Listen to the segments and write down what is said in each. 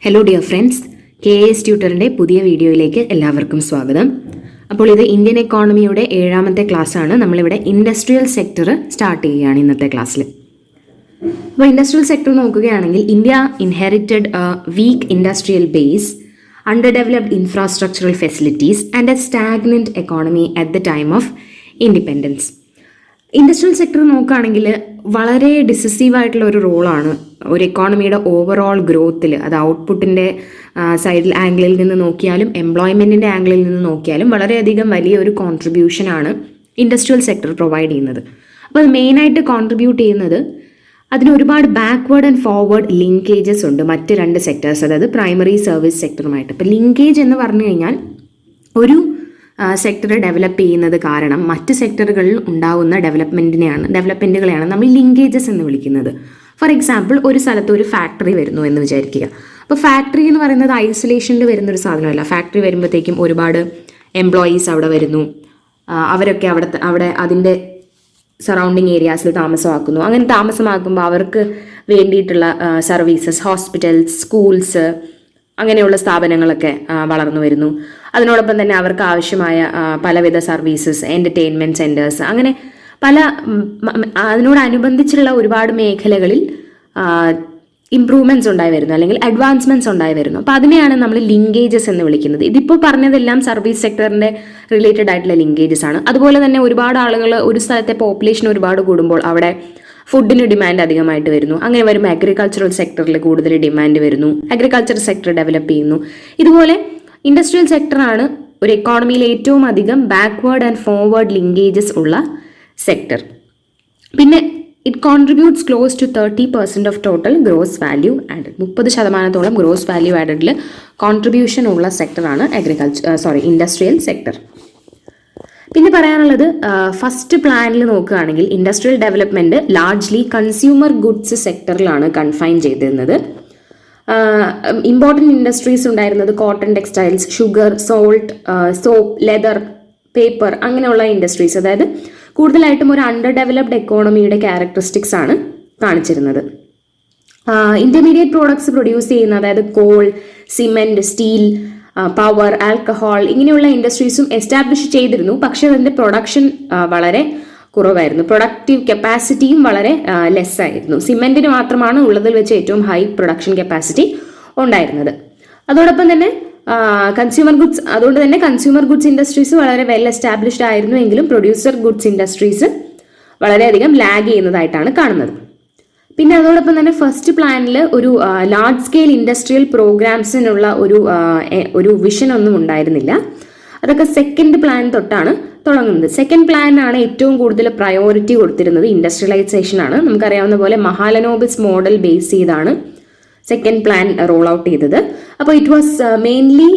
Hello dear friends, KAS ട്യൂട്ടറിൻ്റെ പുതിയ വീഡിയോയിലേക്ക് എല്ലാവർക്കും സ്വാഗതം. അപ്പോൾ ഇത് ഇന്ത്യൻ എക്കോണമിയുടെ 7ാമത്തെ ക്ലാസ്സാണ്. നമ്മളിവിടെ ഇൻഡസ്ട്രിയൽ സെക്ടർ സ്റ്റാർട്ട് ചെയ്യുകയാണ് ഇന്നത്തെ ക്ലാസ്സിൽ. അപ്പോൾ ഇൻഡസ്ട്രിയൽ സെക്ടർ നോക്കുകയാണെങ്കിൽ India inherited weak industrial base, underdeveloped infrastructural facilities and a stagnant economy at the time of independence. Industrial sector നോക്കുകയാണെങ്കിൽ വളരെ ഡിസിസീവായിട്ടുള്ള ഒരു റോളാണ് ഒരു എക്കോണമിയുടെ ഓവറോൾ ഗ്രോത്തിൽ. അത് ഔട്ട്പുട്ടിൻ്റെ സൈഡിൽ ആംഗിളിൽ നിന്ന് നോക്കിയാലും എംപ്ലോയ്മെൻറ്റിൻ്റെ ആംഗിളിൽ നിന്ന് നോക്കിയാലും വളരെയധികം വലിയ ഒരു കോൺട്രിബ്യൂഷനാണ് ഇൻഡസ്ട്രിയൽ സെക്ടർ പ്രൊവൈഡ് ചെയ്യുന്നത്. അപ്പോൾ അത് മെയിനായിട്ട് കോൺട്രിബ്യൂട്ട് ചെയ്യുന്നത് അതിന് ഒരുപാട് ബാക്ക്വേർഡ് ആൻഡ് ഫോർവേഡ് ലിങ്കേജസ് ഉണ്ട് മറ്റ് രണ്ട് സെക്ടേഴ്സ്, അതായത് പ്രൈമറി സർവീസ് സെക്ടറുമായിട്ട്. ഇപ്പോൾ ലിങ്കേജ് എന്ന് പറഞ്ഞു കഴിഞ്ഞാൽ ഒരു സെക്ടർ ഡെവലപ്പ് ചെയ്യുന്നത് കാരണം മറ്റ് സെക്ടറുകളിൽ ഉണ്ടാകുന്ന ഡെവലപ്മെൻറ്റുകളെയാണ് നമ്മൾ ലിങ്കേജസ് എന്ന് വിളിക്കുന്നത്. ഫോർ എക്സാമ്പിൾ, ഒരു സ്ഥലത്ത് ഒരു ഫാക്ടറി വരുന്നു എന്ന് വിചാരിക്കുക. അപ്പോൾ ഫാക്ടറി എന്ന് പറയുന്നത് ഐസൊലേഷനിൽ വരുന്നൊരു സാധനമല്ല. ഫാക്ടറി വരുമ്പോഴത്തേക്കും ഒരുപാട് എംപ്ലോയീസ് അവിടെ വരുന്നു, അവരൊക്കെ അവിടെ അതിൻ്റെ സറൗണ്ടിങ് ഏരിയാസിൽ താമസമാക്കുന്നു. അങ്ങനെ താമസമാക്കുമ്പോൾ അവർക്ക് വേണ്ടിയിട്ടുള്ള സർവീസസ്, ഹോസ്പിറ്റൽസ്, സ്കൂൾസ്, അങ്ങനെയുള്ള സ്ഥാപനങ്ങളൊക്കെ വളർന്നു വരുന്നു. അതിനോടൊപ്പം തന്നെ അവർക്ക് ആവശ്യമായ പലവിധ സർവീസസ്, എൻ്റർടൈൻമെൻറ്റ് സെൻറ്റേഴ്സ്, അങ്ങനെ പല അതിനോടനുബന്ധിച്ചുള്ള ഒരുപാട് മേഖലകളിൽ ഇംപ്രൂവ്മെൻറ്റ്സ് ഉണ്ടായി വരുന്നു, അല്ലെങ്കിൽ അഡ്വാൻസ്മെൻറ്റ്സ് ഉണ്ടായി വരുന്നു. അപ്പോൾ അതിനെയാണ് നമ്മൾ ലിങ്കേജസ് എന്ന് വിളിക്കുന്നത്. ഇതിപ്പോൾ പറഞ്ഞതെല്ലാം സർവീസ് സെക്ടറിൻ്റെ റിലേറ്റഡ് ആയിട്ടുള്ള ലിങ്കേജസ് ആണ്. അതുപോലെ തന്നെ ഒരുപാട് ആളുകൾ, ഒരു സ്ഥലത്തെ പോപ്പുലേഷൻ ഒരുപാട് കൂടുമ്പോൾ അവിടെ ഫുഡിന് ഡിമാൻഡ് അധികമായിട്ട് വരുന്നു. അങ്ങനെ വരുമ്പോൾ അഗ്രികൾച്ചറൽ സെക്ടറിൽ കൂടുതൽ ഡിമാൻഡ് വരുന്നു, അഗ്രികൾച്ചർ സെക്ടർ ഡെവലപ്പ് ചെയ്യുന്നു. ഇതുപോലെ ഇൻഡസ്ട്രിയൽ സെക്ടറാണ് ഒരു എക്കോണമിയിൽ ഏറ്റവും അധികം ബാക്ക്വേർഡ് ആൻഡ് ഫോർവേഡ് ലിങ്കേജസ് ഉള്ള സെക്ടർ. പിന്നെ it contributes close to 30% of total gross value added. 30% gross value ആഡഡിൽ കോൺട്രിബ്യൂഷൻ ഉള്ള സെക്ടറാണ് ഇൻഡസ്ട്രിയൽ സെക്ടർ. പിന്നെ പറയാനുള്ളത്, ഫസ്റ്റ് പ്ലാനിൽ നോക്കുകയാണെങ്കിൽ industrial development largely consumer goods സെക്ടറിലാണ് കൺഫൈൻ ചെയ്തിരുന്നത്. ഇമ്പോർട്ടൻറ്റ് ഇൻഡസ്ട്രീസ് ഉണ്ടായിരുന്നത് cotton, textiles, sugar, salt, soap, leather, paper, അങ്ങനെയുള്ള ഇൻഡസ്ട്രീസ്. അതായത് കൂടുതലായിട്ടും ഒരു അണ്ടർ ഡെവലപ്ഡ് എക്കോണമിയുടെ ക്യാരക്ടറിസ്റ്റിക്സ് ആണ് കാണിച്ചിരുന്നത്. ഇൻ്റർമീഡിയറ്റ് പ്രോഡക്ട്സ് പ്രൊഡ്യൂസ് ചെയ്യുന്ന, അതായത് call, cement, steel, power, alcohol, ഇങ്ങനെയുള്ള ഇൻഡസ്ട്രീസും എസ്റ്റാബ്ലിഷ് ചെയ്തിരുന്നു. പക്ഷേ അതിൻ്റെ പ്രൊഡക്ഷൻ വളരെ കുറവായിരുന്നു. പ്രൊഡക്റ്റീവ് കപ്പാസിറ്റിയും വളരെ ലെസ് ആയിരുന്നു. സിമെൻറ്റിന് മാത്രമാണ് ഉള്ളതിൽ വെച്ച് ഏറ്റവും ഹൈ പ്രൊഡക്ഷൻ കപ്പാസിറ്റി ഉണ്ടായിരുന്നത്. അതോടൊപ്പം തന്നെ അതുകൊണ്ട് തന്നെ കൺസ്യൂമർ ഗുഡ്സ് ഇൻഡസ്ട്രീസ് വളരെ വെൽ എസ്റ്റാബ്ലിഷ്ഡ് ആയിരുന്നു എങ്കിലും പ്രൊഡ്യൂസർ ഗുഡ്സ് ഇൻഡസ്ട്രീസ് വളരെയധികം ലാഗ് ചെയ്യുന്നതായിട്ടാണ് കാണുന്നത്. പിന്നെ അതോടൊപ്പം തന്നെ ഫസ്റ്റ് പ്ലാനിൽ ഒരു ലാർജ് സ്കെയിൽ ഇൻഡസ്ട്രിയൽ പ്രോഗ്രാംസിനുള്ള ഒരു വിഷൻ ഒന്നും ഉണ്ടായിരുന്നില്ല. അതൊക്കെ സെക്കൻഡ് പ്ലാൻ തൊട്ടാണ് തുടങ്ങുന്നത്. സെക്കൻഡ് പ്ലാനാണ് ഏറ്റവും കൂടുതൽ പ്രയോറിറ്റി കൊടുത്തിരുന്നത് ഇൻഡസ്ട്രിയലൈസേഷൻ ആണ്. നമുക്കറിയാവുന്ന പോലെ മഹാലനോബിസ് മോഡൽ ബേസ് ചെയ്താണ് സെക്കൻഡ് പ്ലാൻ റോൾ ഔട്ട് ചെയ്തത്. അപ്പോൾ it was mainly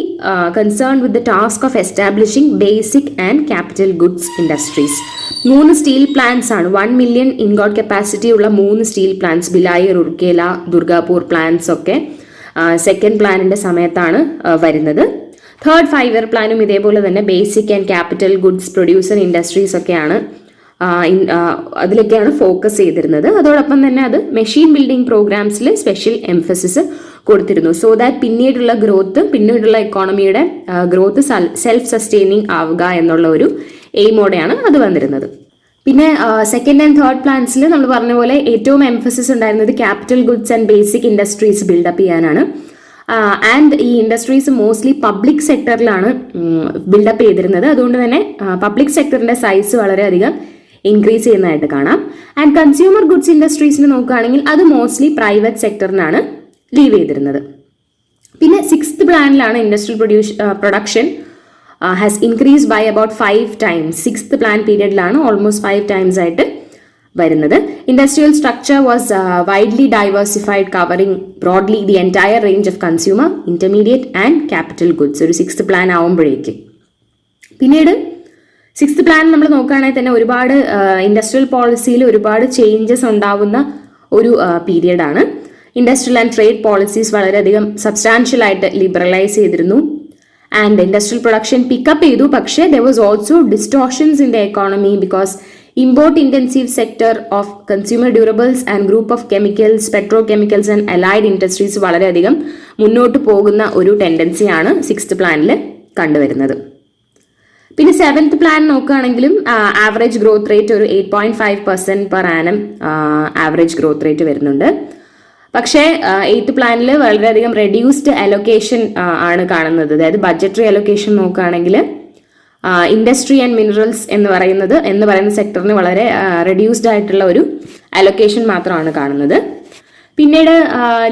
concern with the task of establishing basic and capital goods industries. 3 steel plants ആണ്, 1 മില്യൺ ഇൻഗോട്ട് കപ്പാസിറ്റി ഉള്ള 3 steel plants, Bhilai, Rourkela, Durgapur plants ഒക്കെ സെക്കൻഡ് പ്ലാനിൻ്റെ സമയത്താണ് വരുന്നത്. തേർഡ് 5 ഇയർ പ്ലാനും ഇതേപോലെ തന്നെ basic and capital goods producer industries ഒക്കെയാണ് അതിലൊക്കെയാണ് focus ചെയ്തിരുന്നത്. അതോടൊപ്പം തന്നെ അത് മെഷീൻ ബിൽഡിംഗ് പ്രോഗ്രാംസിൽ സ്പെഷ്യൽ എംഫസിസ് കൊടുത്തിരുന്നു. സോ ദാറ്റ് പിന്നീടുള്ള എക്കോണമിയുടെ ഗ്രോത്ത് സെൽഫ് സസ്റ്റെയിനിങ് ആവുക എന്നുള്ള ഒരു എയിമോടെയാണ് അത് വന്നിരുന്നത്. പിന്നെ സെക്കൻഡ് ആൻഡ് തേർഡ് പ്ലാൻസിൽ നമ്മൾ പറഞ്ഞ പോലെ ഏറ്റവും എംഫസിസ് ഉണ്ടായിരുന്നത് capital goods and basic industries build up ചെയ്യാനാണ്. ആൻഡ് ഈ ഇൻഡസ്ട്രീസ് മോസ്റ്റ്ലി പബ്ലിക് സെക്ടറിലാണ് ബിൽഡപ്പ് ചെയ്തിരുന്നത്. അതുകൊണ്ട് തന്നെ പബ്ലിക് സെക്ടറിന്റെ സൈസ് വളരെയധികം ഇൻക്രീസ് ചെയ്യുന്നതായിട്ട് കാണാം. ആൻഡ് കൺസ്യൂമർ ഗുഡ്സ് ഇൻഡസ്ട്രീസിന് നോക്കുകയാണെങ്കിൽ അത് മോസ്റ്റ്ലി പ്രൈവറ്റ് സെക്ടറിനാണ് ലീവ് ചെയ്തിരുന്നത്. പിന്നെ 6th പ്ലാനിലാണ് industrial production has increase by about 5 times. 6th plan പീരിയഡിലാണ് ഓൾമോസ്റ്റ് 5 times ആയിട്ട് വരുന്നത്. Industrial structure was widely diversified, covering broadly the entire range of consumer, intermediate and capital goods. ഒരു 6th plan ആവുമ്പോഴേക്ക് പിന്നീട് 6th plan നമ്മൾ നോക്കുകയാണെങ്കിൽ തന്നെ ഒരുപാട് industrial പോളിസിയിൽ ഒരുപാട് ചേഞ്ചസ് ഉണ്ടാവുന്ന ഒരു പീരിയഡാണ്. ഇൻഡസ്ട്രിയൽ ആൻഡ് ട്രേഡ് പോളിസീസ് വളരെയധികം സബ്സ്റ്റാൻഷ്യൽ ആയിട്ട് ലിബറലൈസ് ചെയ്തിരുന്നു. ആൻഡ് ഇൻഡസ്ട്രിയൽ പ്രൊഡക്ഷൻ പിക്കപ്പ് ചെയ്തു. പക്ഷേ there was also distortions in the economy because import intensive sector of consumer durables and group of chemicals, petrochemicals and allied industries വളരെയധികം മുന്നോട്ട് പോകുന്ന ഒരു ടെൻഡൻസിയാണ് 6th പ്ലാനിൽ കണ്ടുവരുന്നത്. പിന്നെ 7th പ്ലാൻ നോക്കുകയാണെങ്കിലും ആവറേജ് ഗ്രോത്ത് റേറ്റ് ഒരു 8.5% per annum average growth rate വരുന്നുണ്ട്. പക്ഷേ 8th പ്ലാനിൽ വളരെയധികം റെഡ്യൂസ്ഡ് അലൊക്കേഷൻ ആണ് കാണുന്നത്. അതായത് ബഡ്ജറ്ററി അലൊക്കേഷൻ നോക്കുകയാണെങ്കിൽ ഇൻഡസ്ട്രി ആൻഡ് മിനറൽസ് എന്ന് പറയുന്ന സെക്ടറിന് വളരെ റെഡ്യൂസ്ഡ് ആയിട്ടുള്ള ഒരു അലൊക്കേഷൻ മാത്രമാണ് കാണുന്നത്. പിന്നീട്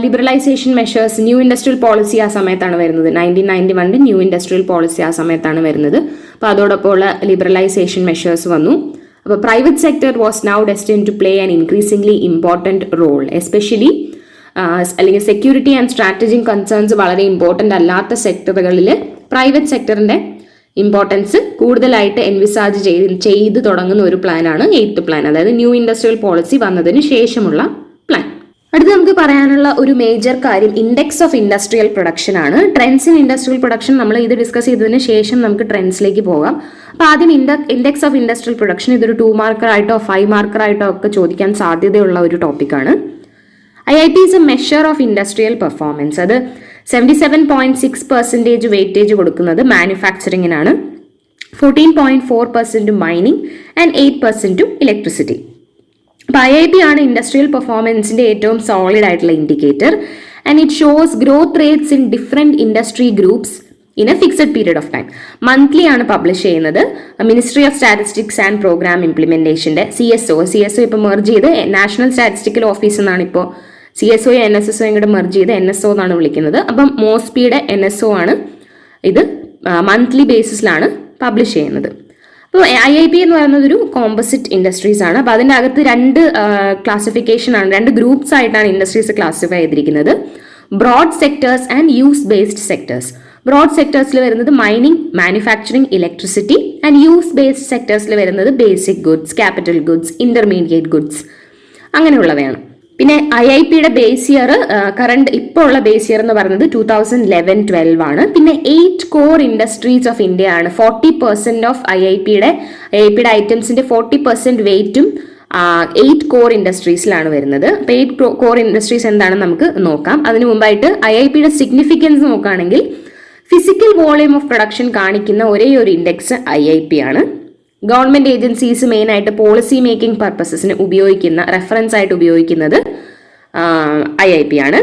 liberalisation measures, new industrial policy ആ സമയത്താണ് വരുന്നത്. 1991 ന്യൂ ഇൻഡസ്ട്രിയൽ പോളിസി ആ സമയത്താണ് വരുന്നത്. അപ്പോൾ അതോടൊപ്പം ഉള്ള ലിബറലൈസേഷൻ മെഷേഴ്സ് വന്നു. അപ്പോൾ private sector was now destined to play an increasingly important role, especially അല്ലെങ്കിൽ സെക്യൂരിറ്റി ആൻഡ് സ്ട്രാറ്റജിക് കൺസേൺസ് വളരെ ഇമ്പോർട്ടൻ്റ് അല്ലാത്ത സെക്ടറുകളിൽ പ്രൈവറ്റ് സെക്ടറിൻ്റെ ഇമ്പോർട്ടൻസ് കൂടുതലായിട്ട് എൻവിസാജ് ചെയ്ത് തുടങ്ങുന്ന ഒരു പ്ലാനാണ് 8th പ്ലാൻ, അതായത് ന്യൂ ഇൻഡസ്ട്രിയൽ പോളിസി വന്നതിന് ശേഷമുള്ള പ്ലാൻ. അടുത്ത് നമുക്ക് പറയാനുള്ള ഒരു മേജർ കാര്യം ഇൻഡെക്സ് ഓഫ് ഇൻഡസ്ട്രിയൽ പ്രൊഡക്ഷൻ ആണ്. ട്രെൻഡ്സ് ഇൻ ഇൻഡസ്ട്രിയൽ പ്രൊഡക്ഷൻ നമ്മൾ ഇത് ഡിസ്കസ് ചെയ്തതിന് ശേഷം നമുക്ക് ട്രെൻഡ്സിലേക്ക് പോകാം. അപ്പോൾ ആദ്യം ഇൻഡെക്സ് ഓഫ് ഇൻഡസ്ട്രിയൽ പ്രൊഡക്ഷൻ ഇതൊരു 2 മാർക്കറായിട്ടോ 5 മാർക്കറായിട്ടോ ഒക്കെ ചോദിക്കാൻ സാധ്യതയുള്ള ഒരു ടോപ്പിക്കാണ്. IIP is a measure of industrial performance. അത് 77.6% വെയിറ്റേജ് കൊടുക്കുന്നത് മാനുഫാക്ചറിങ്ങിനാണ്, 14.4% മൈനിങ് ആൻഡ് 8% ഇലക്ട്രിസിറ്റി. അപ്പോൾ IIP ആണ് ഇൻഡസ്ട്രിയൽ പെർഫോമൻസിന്റെ ഏറ്റവും സോളിഡ് ആയിട്ടുള്ള indicator and it shows growth rates in different industry groups in a fixed period of time. Monthly ആണ് publish ചെയ്യുന്നത്. Ministry of statistics and programme ഇംപ്ലിമെന്റേഷന്റെ CSO ഇപ്പോൾ മെർജ് ചെയ്ത് നാഷണൽ സ്റ്റാറ്റിസ്റ്റിക്കൽ ഓഫീസ് എന്നാണ് ഇപ്പോൾ CSO NSSO കൂടെ merge ചെയ്ത് NSO എന്നാണ് വിളിക്കുന്നത്. അപ്പം മോസ്പിയുടെ NSO ആണ് ഇത് മന്ത്ലി ബേസിസിലാണ് പബ്ലിഷ് ചെയ്യുന്നത്. അപ്പോൾ IIP എന്ന് പറയുന്നത് ഒരു കോമ്പോസിറ്റ് ഇൻഡസ്ട്രീസ് ആണ്. അപ്പോൾ അതിൻ്റെ അകത്ത് 2 ക്ലാസിഫിക്കേഷൻ ആണ്, 2 ഗ്രൂപ്പ്സ് ആയിട്ടാണ് ഇൻഡസ്ട്രീസ് ക്ലാസിഫൈ ചെയ്തിരിക്കുന്നത്. Broad sectors and use based sectors. Broad സെക്ടേഴ്സിൽ വരുന്നത് mining, manufacturing, electricity and use based സെക്ടേഴ്സിൽ വരുന്നത് basic goods, capital goods, intermediate goods അങ്ങനെയുള്ളവയാണ്. പിന്നെ IIPയുടെ ബേസ് ഇയർ കറണ്ട് ഇപ്പോൾ ഉള്ള ബേസ് ഇയർ എന്ന് പറയുന്നത് 2011-12 ആണ്. പിന്നെ 8 കോർ ഇൻഡസ്ട്രീസ് ഓഫ് ഇന്ത്യ ആണ്. 40% ഓഫ് IIPയുടെ ഐറ്റംസിന്റെ 40% വെയിറ്റും 8 കോർ ഇൻഡസ്ട്രീസിലാണ് വരുന്നത്. അപ്പോൾ 8 കോർ ഇൻഡസ്ട്രീസ് എന്താണെന്ന് നമുക്ക് നോക്കാം. അതിനു മുമ്പായിട്ട് IIPയുടെ സിഗ്നിഫിക്കൻസ് നോക്കുകയാണെങ്കിൽ ഫിസിക്കൽ വോളിയം ഓഫ് പ്രൊഡക്ഷൻ കാണിക്കുന്ന ഒരേ ഒരു ഇൻഡെക്സ് IIP ആണ്. ഗവൺമെന്റ് ഏജൻസീസ് മെയിൻ ആയിട്ട് പോളിസി മേക്കിംഗ് പർപ്പസസിന് റെഫറൻസ് ആയിട്ട് ഉപയോഗിക്കുന്നത് IIP ആണ്.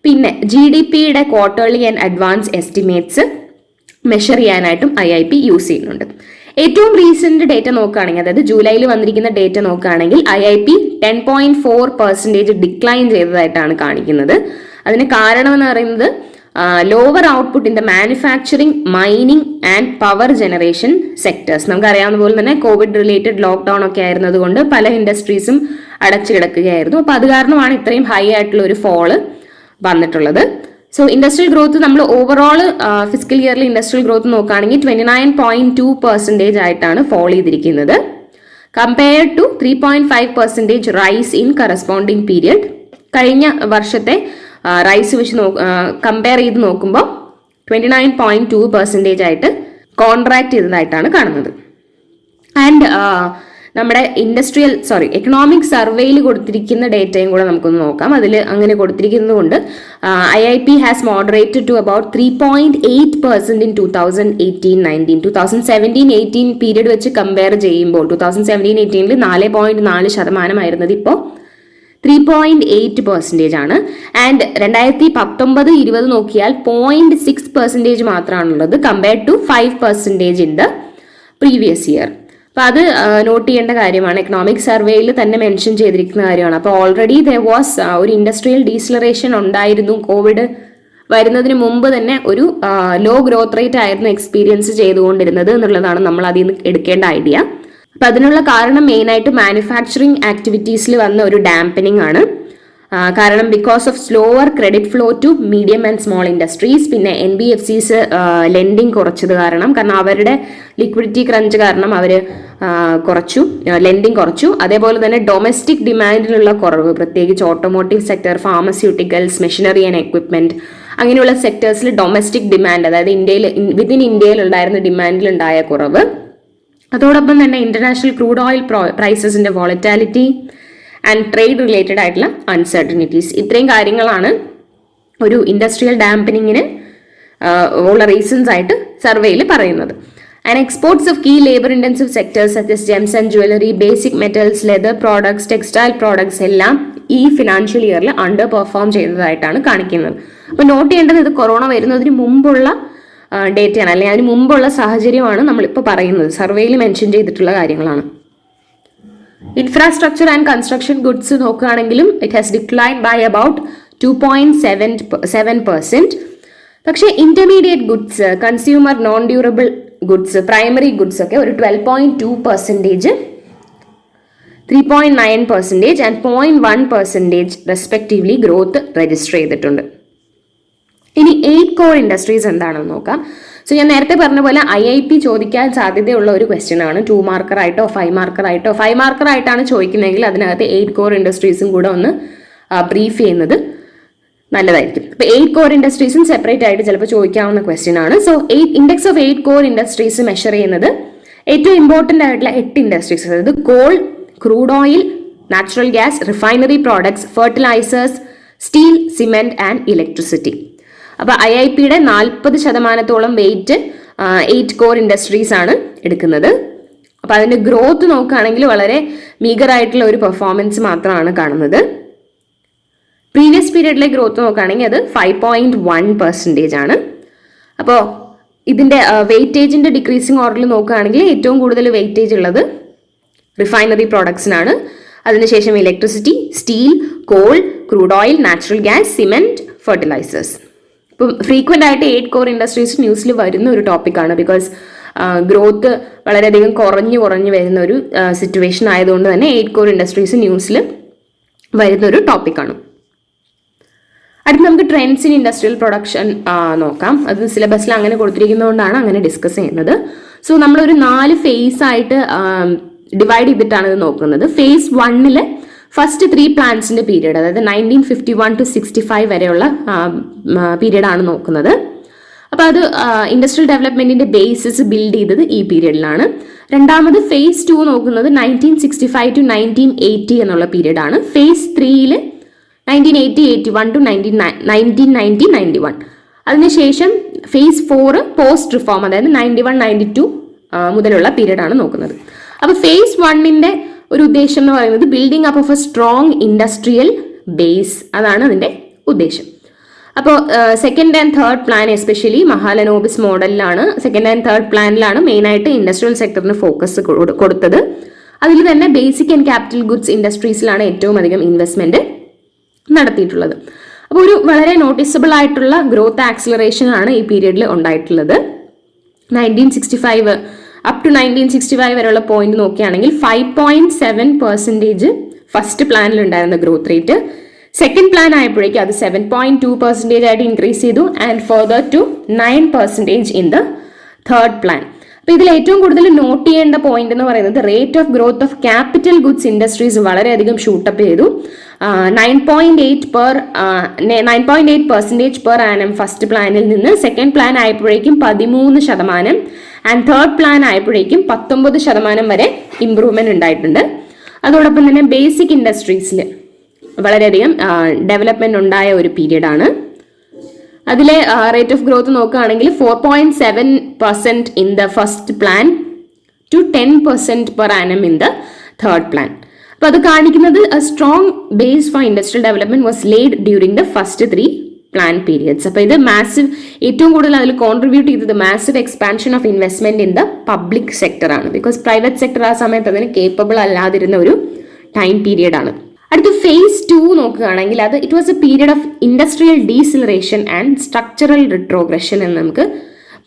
പിന്നെ GDPയുടെ quarterly and advance estimates measure ചെയ്യാനായിട്ടും IIP യൂസ് ചെയ്യുന്നുണ്ട്. ഏറ്റവും റീസെന്റ് ഡേറ്റ നോക്കുകയാണെങ്കിൽ, അതായത് ജൂലൈയിൽ വന്നിരിക്കുന്ന ഡേറ്റ നോക്കുകയാണെങ്കിൽ IIP 10.4% ഡിക്ലൈൻ ചെയ്തതായിട്ടാണ് കാണിക്കുന്നത്. അതിന് കാരണം എന്ന് പറയുന്നത് lower output in the manufacturing, mining and power generation sectors. നമുക്കറിയാവുന്ന പോലെ തന്നെ കോവിഡ് റിലേറ്റഡ് ലോക്ക്ഡൌൺ ഒക്കെ ആയിരുന്നത് കൊണ്ട് പല ഇൻഡസ്ട്രീസും അടച്ചു കിടക്കുകയായിരുന്നു. അപ്പോൾ അത് കാരണമാണ് ഇത്രയും ഹൈ ആയിട്ടുള്ള ഒരു ഫോള് വന്നിട്ടുള്ളത്. സോ ഇൻഡസ്ട്രിയൽ ഗ്രോത്ത് നമ്മൾ ഓവറോൾ ഫിസിക്കൽ ഇയറിൽ ഇൻഡസ്ട്രിയൽ ഗ്രോത്ത് നോക്കുകയാണെങ്കിൽ 29.2% ആയിട്ടാണ് ഫോൾ ചെയ്തിരിക്കുന്നത്, compared to 3.5% rise in corresponding period. കഴിഞ്ഞ വർഷത്തെ റൈസ് വെച്ച് കമ്പയർ ചെയ്ത് നോക്കുമ്പോൾ 29.2% ആയിട്ട് കോൺട്രാക്ട് ചെയ്തതായിട്ടാണ് കാണുന്നത്. ആൻഡ് നമ്മുടെ എക്കണോമിക് സർവേയിൽ കൊടുത്തിരിക്കുന്ന ഡേറ്റയും കൂടെ നമുക്കൊന്ന് നോക്കാം. അതിൽ അങ്ങനെ കൊടുത്തിരിക്കുന്നത് കൊണ്ട് IIP has moderated to about 3.8% in 2018-19. 2017-18 period വെച്ച് കമ്പയർ ചെയ്യുമ്പോൾ 2017-18 4.4% ഇപ്പോൾ 3.8% ആണ്. ആൻഡ് 2019-20 നോക്കിയാൽ 0.6% മാത്രമാണുള്ളത്, compared to 5% in the previous year. അപ്പോൾ അത് നോട്ട് ചെയ്യേണ്ട കാര്യമാണ്. എക്കണോമിക് സർവേയിൽ തന്നെ മെൻഷൻ ചെയ്തിരിക്കുന്ന കാര്യമാണ്. അപ്പോൾ ഓൾറെഡി ദർ വാസ് ഒരു ഇൻഡസ്ട്രിയൽ ഡീസലറേഷൻ ഉണ്ടായിരുന്നു. കോവിഡ് വരുന്നതിന് മുമ്പ് തന്നെ ഒരു ലോ ഗ്രോത്ത് റേറ്റ് ആയിരുന്നു എക്സ്പീരിയൻസ് ചെയ്തുകൊണ്ടിരുന്നത് എന്നുള്ളതാണ് നമ്മൾ അതിൽ നിന്ന് എടുക്കേണ്ട ഐഡിയ. അപ്പം അതിനുള്ള കാരണം മെയിനായിട്ട് മാനുഫാക്ചറിങ് ആക്ടിവിറ്റീസിൽ വന്ന ഒരു ഡാമ്പനിങ് ആണ്. കാരണം because of slower credit flow to medium and small industries, പിന്നെ NBFCs ലെൻഡിങ് കുറച്ചത് കാരണം അവരുടെ ലിക്വിഡിറ്റി ക്രഞ്ച് കാരണം അവർ ലെൻഡിങ് കുറച്ചു. അതേപോലെ തന്നെ ഡൊമസ്റ്റിക് ഡിമാൻഡിലുള്ള കുറവ്, പ്രത്യേകിച്ച് automotive sector, pharmaceuticals, machinery and equipment അങ്ങനെയുള്ള സെക്ടേഴ്സിൽ ഡൊമസ്റ്റിക് ഡിമാൻഡ്, അതായത് വിതിൻ ഇന്ത്യയിൽ ഉണ്ടായിരുന്ന ഡിമാൻഡിലുണ്ടായ കുറവ്. അതോടൊപ്പം തന്നെ ഇന്റർനാഷണൽ ക്രൂഡ് ഓയിൽ പ്രൈസസിന്റെ വോളറ്റാലിറ്റി ആൻഡ് ട്രേഡ് റിലേറ്റഡ് ആയിട്ടുള്ള അൺസർട്ടനിറ്റീസ്, ഇത്രയും കാര്യങ്ങളാണ് ഒരു ഇൻഡസ്ട്രിയൽ ഡാമ്പനിങ്ങിന് ഉള്ള റീസൺസ് ആയിട്ട് സർവേയിൽ പറയുന്നത്. And exports of key labour intensive sectors such as gems and jewellery, basic metals, leather products, textile products എല്ലാം ഈ ഫിനാൻഷ്യൽ ഇയറിൽ അണ്ടർ പെർഫോം ചെയ്തതായിട്ടാണ് കാണിക്കുന്നത്. അപ്പോൾ നോട്ട് ചെയ്യേണ്ടത് ഇത് കൊറോണ വരുന്നതിന് മുമ്പുള്ള ഡേറ്റയാണ്, അല്ലെങ്കിൽ അതിന് മുമ്പുള്ള സാഹചര്യമാണ് നമ്മളിപ്പോൾ പറയുന്നത്. സർവേയിൽ മെൻഷൻ ചെയ്തിട്ടുള്ള കാര്യങ്ങളാണ്. ഇൻഫ്രാസ്ട്രക്ചർ ആൻഡ് കൺസ്ട്രക്ഷൻ ഗുഡ്സ് നോക്കുകയാണെങ്കിലും it has decline by about 2.7%. പക്ഷേ intermediate goods, consumer non durable goods, primary goods ഒക്കെ ഒരു 12.2%, 3.9% ആൻഡ് 0.1% റെസ്പെക്റ്റീവ്ലി ഗ്രോത്ത് രജിസ്റ്റർ ചെയ്തിട്ടുണ്ട്. ഇനി 8 കോർ ഇൻഡസ്ട്രീസ് എന്താണെന്ന് നോക്കാം. സോ ഞാൻ നേരത്തെ പറഞ്ഞ പോലെ IIP ചോദിക്കാൻ സാധ്യതയുള്ള ഒരു ക്വസ്റ്റ്യൻ ആണ്. 2 മാർക്കറായിട്ടോ 5 മാർക്കറായിട്ടോ. 5 മാർക്കറായിട്ടാണ് ചോദിക്കുന്നതെങ്കിൽ അതിനകത്ത് 8 കോർ ഇൻഡസ്ട്രീസും കൂടെ ഒന്ന് ബ്രീഫ് ചെയ്യുന്നത് നല്ലതായിരിക്കും. അപ്പോൾ 8 കോർ ഇൻഡസ്ട്രീസും സെപ്പറേറ്റ് ആയിട്ട് ചിലപ്പോൾ ചോദിക്കാവുന്ന ക്വസ്റ്റ്യൻ ആണ്. So index of 8 core industries measure ചെയ്യുന്നത് ഏറ്റവും ഇമ്പോർട്ടൻ്റ് ആയിട്ടുള്ള 8 ഇൻഡസ്ട്രീസ്, അതായത് coal, crude oil, natural gas, refinery products, fertilisers, steel, cement and electricity. അപ്പോൾ IIPയുടെ 40% വെയിറ്റ് 8 കോർ ഇൻഡസ്ട്രീസ് ആണ് എടുക്കുന്നത്. അപ്പോൾ അതിന്റെ ഗ്രോത്ത് നോക്കുകയാണെങ്കിൽ വളരെ മീഗറായിട്ടുള്ള ഒരു പെർഫോമൻസ് മാത്രമാണ് കാണുന്നത്. പ്രീവിയസ് പീരീഡിലെ ഗ്രോത്ത് നോക്കുകയാണെങ്കിൽ അത് 5.1% ആണ്. അപ്പോൾ ഇതിന്റെ വെയിറ്റേജിന്റെ ഡിക്രീസിങ് ഓർഡറിൽ നോക്കുകയാണെങ്കിൽ ഏറ്റവും കൂടുതൽ വെയിറ്റേജ് ഉള്ളത് റിഫൈനറി പ്രോഡക്ട്സിനാണ്. അതിനുശേഷം electricity, steel, coal, crude oil, natural gas, cement, fertilisers. ഇപ്പം ഫ്രീക്വന്റ് ആയിട്ട് 8 കോർ ഇൻഡസ്ട്രീസ് ന്യൂസിൽ വരുന്ന ഒരു ടോപ്പിക്കാണ്. ബിക്കോസ് ഗ്രോത്ത് വളരെയധികം കുറഞ്ഞു വരുന്ന ഒരു സിറ്റുവേഷൻ ആയതുകൊണ്ട് തന്നെ 8 കോർ ഇൻഡസ്ട്രീസ് ന്യൂസിൽ വരുന്ന ഒരു ടോപ്പിക്കാണ്. അടുത്ത് നമുക്ക് ട്രെൻഡ്സ് ഇൻ ഇൻഡസ്ട്രിയൽ പ്രൊഡക്ഷൻ നോക്കാം. അത് സിലബസിൽ അങ്ങനെ കൊടുത്തിരിക്കുന്നതുകൊണ്ടാണ് അങ്ങനെ ഡിസ്കസ് ചെയ്യുന്നത്. സോ നമ്മളൊരു 4 ഫേസ് ആയിട്ട് ഡിവൈഡ് ചെയ്തിട്ടാണ് ഇത് നോക്കുന്നത്. ഫേസ് 1 ഫസ്റ്റ് 3 പ്ലാൻസിന്റെ പീരീഡ്, അതായത് 1951 to 65 വരെയുള്ള പീരീഡ് ആണ് നോക്കുന്നത്. അപ്പോൾ അത് ഇൻഡസ്ട്രിയൽ ഡെവലപ്മെന്റിന്റെ ബേസിസ് ബിൽഡ് ചെയ്തത് ഈ പീരീഡിലാണ്. രണ്ടാമത് ഫേസ് 2 നോക്കുന്നത് 1965 to 1980 എന്നുള്ള പീരീഡ് ആണ്. Phase 3 1980-81 to 1990-91. അതിനുശേഷം ഫേസ് 4 പോസ്റ്റ് റിഫോം, അതായത് 91-92 മുതലുള്ള പീരീഡ് ആണ് നോക്കുന്നത്. അപ്പോൾ ഫേസ് 1ന്റെ ഒരു ഉദ്ദേശം എന്ന് പറയുന്നത് building up of a strong industrial base, അതാണ് അതിന്റെ ഉദ്ദേശം. അപ്പോൾ second and third plan especially Mahalanobis മോഡലിലാണ്, സെക്കൻഡ് ആൻഡ് തേർഡ് പ്ലാനിലാണ് മെയിനായിട്ട് ഇൻഡസ്ട്രിയൽ സെക്ടറിന് ഫോക്കസ് കൊടുത്തത്. അതിൽ തന്നെ ബേസിക് ആൻഡ് ക്യാപിറ്റൽ ഗുഡ്സ് ഇൻഡസ്ട്രീസിലാണ് ഏറ്റവും അധികം ഇൻവെസ്റ്റ്മെന്റ് നടത്തിയിട്ടുള്ളത്. അപ്പോൾ ഒരു വളരെ നോട്ടീസബിൾ ആയിട്ടുള്ള ഗ്രോത്ത് ആക്സിലറേഷൻ ആണ് ഈ പീരീഡിൽ ഉണ്ടായിട്ടുള്ളത്. 1965 അപ് ടു 1965 വരെയുള്ള പോയിന്റ് നോക്കുകയാണെങ്കിൽ 5.7% ഫസ്റ്റ് പ്ലാനിൽ ഉണ്ടായിരുന്ന ഗ്രോത്ത് റേറ്റ് സെക്കൻഡ് പ്ലാൻ ആയപ്പോഴേക്കും അത് 7.2% ആയിട്ട് ഇൻക്രീസ് ചെയ്തു and further to 9% in the third plan. അപ്പോൾ ഇതിൽ ഏറ്റവും കൂടുതൽ നോട്ട് ചെയ്യേണ്ട പോയിന്റ് എന്ന് പറയുന്നത് rate of growth of capital goods industries വളരെയധികം ഷൂട്ടപ്പ് ചെയ്തു. 9.8% പെർ ആനം ഫസ്റ്റ് പ്ലാനിൽ നിന്ന് സെക്കൻഡ് പ്ലാൻ ആയപ്പോഴേക്കും 13% ആൻഡ് തേർഡ് പ്ലാൻ ആയപ്പോഴേക്കും 19% വരെ ഇംപ്രൂവ്മെന്റ് ഉണ്ടായിട്ടുണ്ട്. അതോടൊപ്പം തന്നെ ബേസിക് ഇൻഡസ്ട്രീസിൽ വളരെയധികം ഡെവലപ്മെന്റ് ഉണ്ടായ ഒരു പീരീഡ് ആണ്. അതിലെ റേറ്റ് ഓഫ് ഗ്രോത്ത് നോക്കുകയാണെങ്കിൽ 4.7% in the first plan to 10% per annum in the third plan. അപ്പോൾ അത് കാണിക്കുന്നത് a strong base for industrial development was laid during the first 3 plan periods. അപ്പോൾ ഇത് മാസീവ്, ഏറ്റവും കൂടുതൽ അതിൽ കോൺട്രിബ്യൂട്ട് ചെയ്തത് massive expansion of investment in the public sector ആണ്. ബിക്കോസ് പ്രൈവറ്റ് സെക്ടർ ആ സമയത്ത് അതിന് കേപ്പബിൾ അല്ലാതിരുന്ന ഒരു ടൈം പീരിയഡ് ആണ്. അടുത്ത ഫേസ് 2 നോക്കുകയാണെങ്കിൽ അത് it was a period of industrial deceleration and structural retrogression എന്ന് നമുക്ക്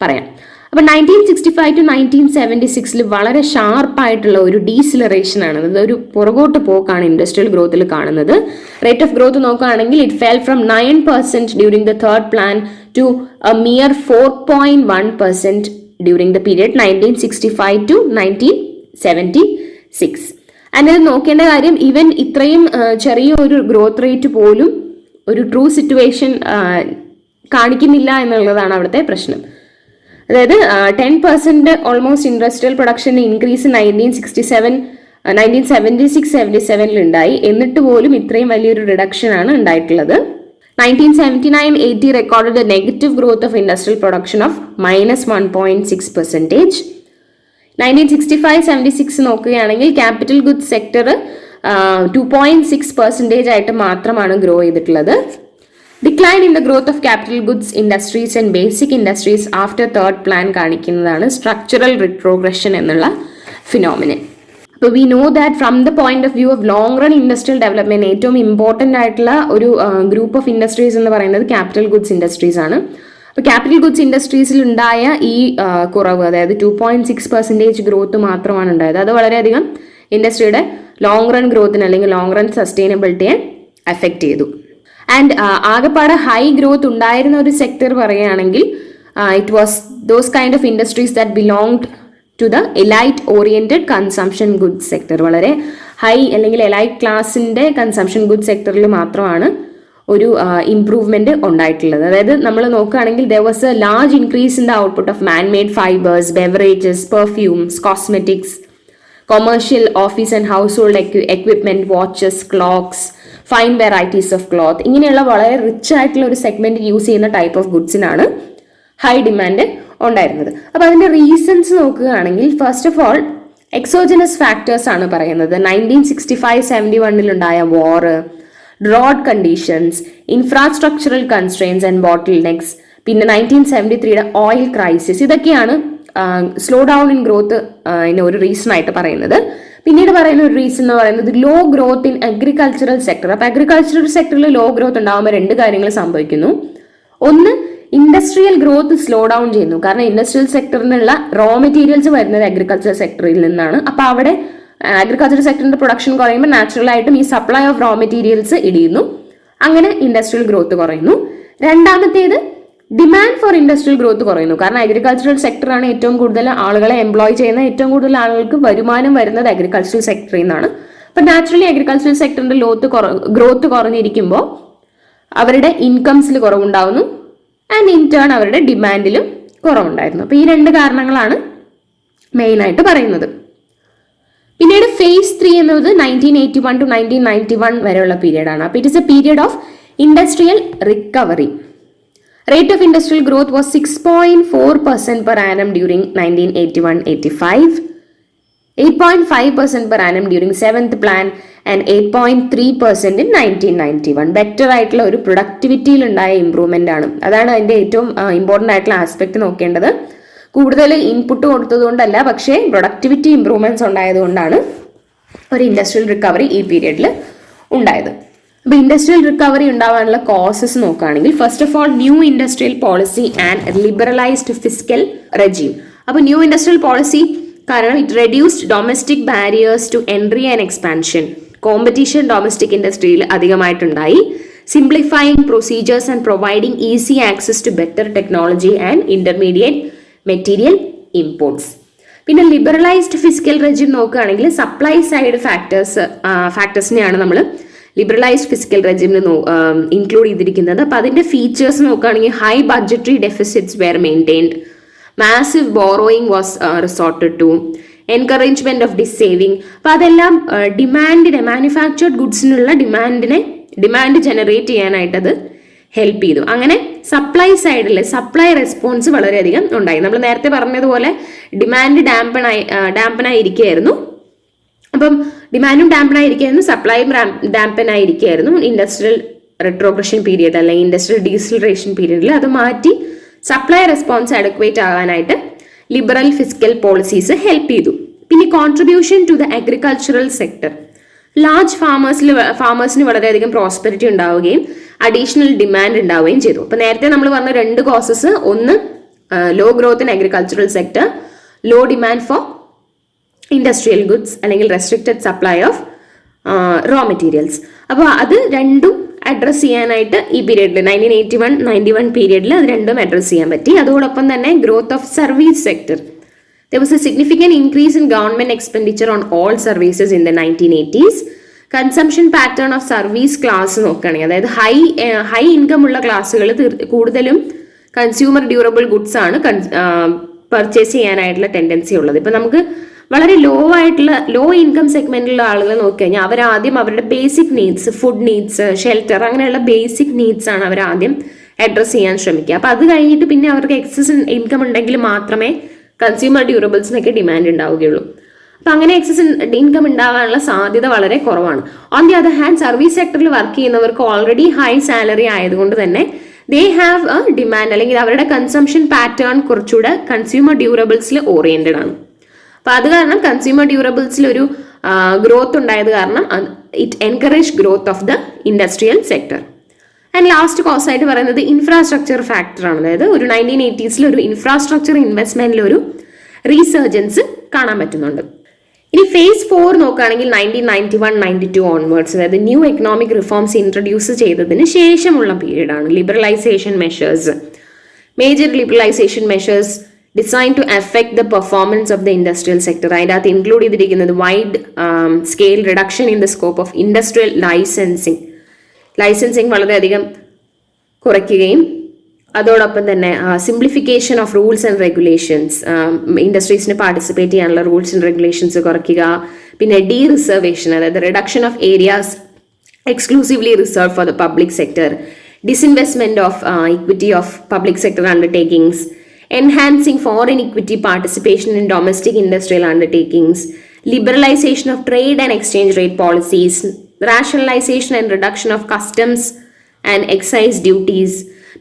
പറയാം. അപ്പോൾ 1965 to 1976 വളരെ ഷാർപ്പായിട്ടുള്ള ഒരു ഡീസിലറേഷൻ ആണ്, അതായത് ഒരു പുറകോട്ട് പോക്കാണ് ഇൻഡസ്ട്രിയൽ ഗ്രോത്തിൽ കാണുന്നത്. റേറ്റ് ഓഫ് ഗ്രോത്ത് നോക്കുകയാണെങ്കിൽ it fell from 9% during the third plan to a mere 4.1% during the period 1965 to 1976. And ഇത് നോക്കേണ്ട കാര്യം, ഈവൻ ഇത്രയും ചെറിയ ഒരു ഗ്രോത്ത് റേറ്റ് പോലും ഒരു ട്രൂ സിറ്റുവേഷൻ കാണിക്കുന്നില്ല എന്നുള്ളതാണ് അവിടുത്തെ പ്രശ്നം. അതായത് 10% ഓൾമോസ്റ്റ് ഇൻഡസ്ട്രിയൽ പ്രൊഡക്ഷൻ ഇൻക്രീസ് 1976-77 ഉണ്ടായി. എന്നിട്ട് പോലും ഇത്രയും വലിയൊരു റിഡക്ഷൻ ആണ് ഉണ്ടായിട്ടുള്ളത്. 1979-80 recorded negative growth of industrial production of -1.6%. 1965-76 നോക്കുകയാണെങ്കിൽ ക്യാപിറ്റൽ ഗുഡ്സ് സെക്ടർ 2.6% ആയിട്ട് മാത്രമാണ് ഗ്രോ ചെയ്തിട്ടുള്ളത്. Decline in the growth of capital goods industries and basic industries after third plan കാണിക്കുന്നതാണ് സ്ട്രക്ചറൽ റിട്രോഗ്രഷൻ എന്നുള്ള ഫിനോമിനൻ. അപ്പോൾ we know that from the point of view of long run industrial development ഏറ്റവും important ആയിട്ടുള്ള ഒരു group of industries എന്ന് പറയുന്നത് capital goods industries ആണ്. അപ്പോൾ ക്യാപിറ്റൽ ഗുഡ്സ് ഇൻഡസ്ട്രീസിൽ ഉണ്ടായ ഈ കുറവ്, അതായത് 2.6% ഗ്രോത്ത് മാത്രമാണ് ഉണ്ടായത്. അത് വളരെയധികം ഇൻഡസ്ട്രിയുടെ ലോങ് റൺ ഗ്രോത്തിന് അല്ലെങ്കിൽ ലോങ് റൺ സസ്റ്റൈനബിലിറ്റിയെ അഫക്റ്റ് ചെയ്തു. ആൻഡ് ആകെപ്പാടെ ഹൈ ഗ്രോത്ത് ഉണ്ടായിരുന്ന ഒരു സെക്ടർ പറയുകയാണെങ്കിൽ it was those kind of industries that belonged to the elite oriented consumption goods sector. വളരെ ഹൈ അല്ലെങ്കിൽ എലൈറ്റ് ക്ലാസിന്റെ കൺസംഷൻ ഗുഡ്സ് സെക്ടറിൽ മാത്രമാണ് ഒരു ഇംപ്രൂവ്മെന്റ് ഉണ്ടായിട്ടുള്ളത്. അതായത് നമ്മൾ നോക്കുകയാണെങ്കിൽ there was a large increase in the output of man made fibres, beverages, perfumes, cosmetics, commercial, office and household equipment, watches, clocks, fine varieties of cloth. ഇങ്ങനെയുള്ള വളരെ റിച്ച് ആയിട്ടുള്ള ഒരു സെഗ്മെന്റ് യൂസ് ചെയ്യുന്ന type of ഗുഡ്സിനാണ് high demand ഉണ്ടായിരുന്നത്. അപ്പോൾ അതിന്റെ reasons നോക്കുകയാണെങ്കിൽ first of all exogenous factors ആണ് പറയുന്നത്. 1965-71 ഉണ്ടായ war, drought conditions, infrastructural constraints and bottlenecks, പിന്നെ 1973 ഓയിൽ ക്രൈസിസ്, ഇതൊക്കെയാണ് സ്ലോ ഡൗൺ ഇൻ ഗ്രോത്ത് ഒരു റീസൺ ആയിട്ട് പറയുന്നത്. പിന്നീട് പറയുന്ന ഒരു റീസൺ എന്ന് പറയുന്നത് low growth in agricultural sector. അപ്പൊ അഗ്രികൾച്ചറൽ സെക്ടറിൽ ലോ ഗ്രോത്ത് ഉണ്ടാകുമ്പോൾ രണ്ട് കാര്യങ്ങൾ സംഭവിക്കുന്നു. ഒന്ന്, ഇൻഡസ്ട്രിയൽ ഗ്രോത്ത് സ്ലോ ഡൗൺ ചെയ്യുന്നു. കാരണം ഇൻഡസ്ട്രിയൽ സെക്ടറിനുള്ള റോ മെറ്റീരിയൽസ് വരുന്നത് അഗ്രികൾച്ചർ സെക്ടറിൽ നിന്നാണ്. അപ്പൊ അവിടെ അഗ്രികൾച്ചർ സെക്ടറിന്റെ പ്രൊഡക്ഷൻ കുറയുമ്പോൾ നാച്ചുറൽ ആയിട്ടും ഈ സപ്ലൈ ഓഫ് റോ മെറ്റീരിയൽസ് ഇടിയുന്നു. അങ്ങനെ ഇൻഡസ്ട്രിയൽ ഗ്രോത്ത് കുറയുന്നു. രണ്ടാമത്തേത്, ഡിമാൻഡ് ഫോർ ഇൻഡസ്ട്രിയൽ ഗ്രോത്ത് കുറയുന്നു. കാരണം അഗ്രികൾച്ചറൽ സെക്ടറാണ് ഏറ്റവും കൂടുതൽ ആളുകളെ എംപ്ലോയ് ചെയ്യുന്ന, ഏറ്റവും കൂടുതൽ ആളുകൾക്ക് വരുമാനം വരുന്നത് അഗ്രികൾച്ചറൽ സെക്ടറിൽ നിന്നാണ്. അപ്പൊ നാച്ചുറലി അഗ്രികൾച്ചറൽ സെക്ടറിന്റെ ഗ്രോത്ത് കുറഞ്ഞിരിക്കുമ്പോൾ അവരുടെ ഇൻകംസിൽ കുറവുണ്ടാവുന്നു ആൻഡ് ഇൻ ടേൺ അവരുടെ ഡിമാൻഡിലും കുറവുണ്ടായിരുന്നു. അപ്പൊ ഈ രണ്ട് കാരണങ്ങളാണ് മെയിൻ ആയിട്ട് പറയുന്നത്. പിന്നീട് ഫേസ് 3 എന്നത് 1981 to 1991 വരെയുള്ള പീരീഡ് ആണ്. അപ്പൊ it is A period of industrial recovery. Rate of industrial growth was 6.4% per annum during 1981-85, 8.5% per annum during 7th plan and 8.3% in 1991. Better ആയിട്ടുള്ള ഒരു പ്രൊഡക്ടിവിറ്റിയിൽ ഉണ്ടായ ഇംപ്രൂവ്മെന്റ് ആണ്. അതാണ് അതിന്റെ ഏറ്റവും ഇമ്പോർട്ടൻ്റ് ആയിട്ടുള്ള ആസ്പെക്ട് നോക്കേണ്ടത്. കൂടുതൽ ഇൻപുട്ട് കൊടുത്തതുകൊണ്ടല്ല, പക്ഷേ പ്രൊഡക്ടിവിറ്റി ഇംപ്രൂവ്മെന്റ്സ് ഉണ്ടായതുകൊണ്ടാണ് ഒരു ഇൻഡസ്ട്രിയൽ റിക്കവറി ഈ പീരിയഡിൽ ഉണ്ടായത്. അപ്പോൾ ഇൻഡസ്ട്രിയൽ റിക്കവറി ഉണ്ടാവാനുള്ള കോസസ് നോക്കുകയാണെങ്കിൽ first of all new industrial policy and liberalised fiscal regime. അപ്പോൾ ന്യൂ ഇൻഡസ്ട്രിയൽ പോളിസി കാരണം it reduced domestic barriers to entry and expansion. Competition domestic ഇൻഡസ്ട്രിയിൽ അധികമായിട്ടുണ്ടായി. Simplifying procedures and providing easy access to better technology and intermediate material imports. പിന്നെ liberalised fiscal regime നോക്കുകയാണെങ്കിൽ supply side ഫാക്ടേഴ്സിനെയാണ് നമ്മൾ liberalised fiscal റെജിമിന് include ചെയ്തിരിക്കുന്നത്. അപ്പൊ അതിന്റെ features നോക്കുകയാണെങ്കിൽ high budgetary deficits were maintained, massive borrowing was resorted to, encouragement of dissaving. അപ്പൊ അതെല്ലാം ഡിമാൻഡിനെ, മാനുഫാക്ചർഡ് ഗുഡ്സിനുള്ള ഡിമാൻഡ് ജനറേറ്റ് ചെയ്യാനായിട്ട് അത് ഹെൽപ്പ് ചെയ്തു. അങ്ങനെ സപ്ലൈ സൈഡിൽ സപ്ലൈ റെസ്പോൺസ് വളരെയധികം ഉണ്ടായി. നമ്മൾ നേരത്തെ പറഞ്ഞതുപോലെ ഡിമാൻഡ് ഡാമ്പനായിരിക്കുകയായിരുന്നു. അപ്പം ഡിമാൻഡും ഡാമ്പനായിരിക്കുകയായിരുന്നു, സപ്ലൈയും ഡാമ്പനായിരിക്കുകയായിരുന്നു ഇൻഡസ്ട്രിയൽ റിട്രോഗ്രഷൻ പീരിയഡ് അല്ലെങ്കിൽ ഇൻഡസ്ട്രിയൽ ഡീസിലറേഷൻ പീരിയഡിൽ. അത് മാറ്റി സപ്ലൈ റെസ്പോൺസ് അഡക്വേറ്റ് ആകാനായിട്ട് ലിബറൽ ഫിസ്ക്കൽ പോളിസീസ് ഹെൽപ്പ് ചെയ്തു. പിന്നെ contribution to the agricultural sector, large ഫാമേഴ്സിന് വളരെയധികം പ്രോസ്പെരിറ്റി ഉണ്ടാവുകയും അഡീഷണൽ ഡിമാൻഡ് ഉണ്ടാവുകയും ചെയ്തു. അപ്പൊ നേരത്തെ നമ്മൾ പറഞ്ഞ രണ്ട് കോസസ്, ഒന്ന് low growth in agricultural sector, low demand for industrial goods അല്ലെങ്കിൽ restricted supply of raw materials. അപ്പോൾ അത് രണ്ടും അഡ്രസ് ചെയ്യാനായിട്ട് ഈ പീരീഡിൽ 1981-91 പീരീഡിൽ അത് രണ്ടും അഡ്രസ് ചെയ്യാൻ പറ്റി. അതോടൊപ്പം തന്നെ growth of service sector. There was a significant increase in government expenditure on all services in the 1980s. Consumption pattern of service class നോക്കുകയാണെങ്കിൽ, അതായത് ഹൈ ഇൻകം ഉള്ള ക്ലാസ്സുകൾ കൂടുതലും കൺസ്യൂമർ ഡ്യൂറബിൾ ഗുഡ്സ് ആണ് പർച്ചേസ് ചെയ്യാനായിട്ടുള്ള ടെൻഡൻസി ഉള്ളത്. ഇപ്പൊ നമുക്ക് വളരെ ലോ ഇൻകം സെഗ്മെന്റിലുള്ള ആളുകളെ നോക്കിക്കഴിഞ്ഞാൽ അവരാദ്യം അവരുടെ basic needs, food needs, shelter, അങ്ങനെയുള്ള ബേസിക് നീഡ്സ് ആണ് അവരാദ്യം അഡ്രസ് ചെയ്യാൻ ശ്രമിക്കുക. അപ്പൊ അത് കഴിഞ്ഞിട്ട് പിന്നെ അവർക്ക് എക്സസ് ഇൻകം ഉണ്ടെങ്കിൽ മാത്രമേ കൺസ്യൂമർ ഡ്യൂറബിൾസിനൊക്കെ ഡിമാൻഡ് ഉണ്ടാവുകയുള്ളൂ. അപ്പൊ അങ്ങനെ എക്സസ് ഇൻകം ഉണ്ടാകാനുള്ള സാധ്യത വളരെ കുറവാണ്. On the other hand service സെക്ടറിൽ വർക്ക് ചെയ്യുന്നവർക്ക് ഓൾറെഡി ഹൈ സാലറി ആയതുകൊണ്ട് തന്നെ ദേ ഹാവ് എ ഡിമാൻഡ്, അല്ലെങ്കിൽ അവരുടെ കൺസംഷൻ പാറ്റേൺ കുറച്ചുകൂടെ കൺസ്യൂമർ ഡ്യൂറബിൾസിൽ ഓറിയന്റഡ് ആണ്. അപ്പൊ അത് കാരണം കൺസ്യൂമർ ഡ്യൂറബിൾസിൽ ഒരു ഗ്രോത്ത് ഉണ്ടായത് കാരണം it encourage growth of the industrial sector. And last cause ആയിട്ട് പറയുന്നത് ഇൻഫ്രാസ്ട്രക്ചർ ഫാക്ടർ ആണ്. അതായത് ഒരു 1980s ഒരു ഇൻഫ്രാസ്ട്രക്ചർ ഇൻവെസ്റ്റ്മെന്റിൽ ഒരു റീസർജൻസ് കാണാൻ പറ്റുന്നുണ്ട്. ഇനി ഫേസ് 4 നോക്കുകയാണെങ്കിൽ 1991-92 ഓൺവേർഡ്സ്, അതായത് ന്യൂ എക്കണോമിക് റിഫോംസ് ഇൻട്രൊഡ്യൂസ് ചെയ്തതിന് ശേഷമുള്ള പീരീഡ് ആണ്. Liberalisation measures, major liberalisation measures designed to affect the performance of the industrial sector. അതിൻ്റെ അകത്ത് ഇൻക്ലൂഡ് ചെയ്തിരിക്കുന്നത് wide scale reduction in the scope of industrial licensing വളരെയധികം കുറയ്ക്കുകയും അതോടൊപ്പം തന്നെ simplification of rules and regulations, ഇൻഡസ്ട്രീസിന് പാർട്ടിസിപ്പേറ്റ് ചെയ്യാനുള്ള റൂൾസ് ആൻഡ് റെഗുലേഷൻസ് കുറയ്ക്കുക. പിന്നെ ഡീ റിസർവേഷൻ, അതായത് reduction of areas exclusively reserve for the public sector, disinvestment of equity of public sector undertakings, enhancing foreign equity participation in domestic industrial undertakings, liberalization of trade and exchange rate policies, rationalization and reduction of customs and excise duties,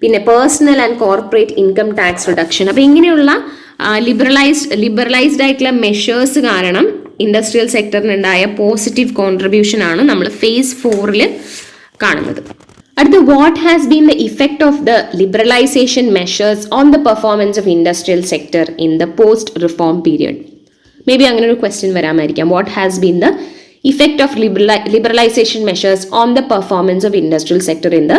പിന്നെ personal and corporate income tax reduction. അപ്പൊ ഇങ്ങനെയുള്ള liberalised ആയിട്ടുള്ള measures കാരണം industrial സെക്ടറിനുണ്ടായ positive contribution ആണ് നമ്മൾ face 4 കാണുന്നത്. അടുത്ത, what has been the effect of the liberalisation measures on the performance of industrial sector in the post reform period? May be അങ്ങനെ ഒരു ക്വസ്റ്റ്യൻ വരാമായിരിക്കാം. What has been the effect of liberalisation measures on the performance of industrial sector in the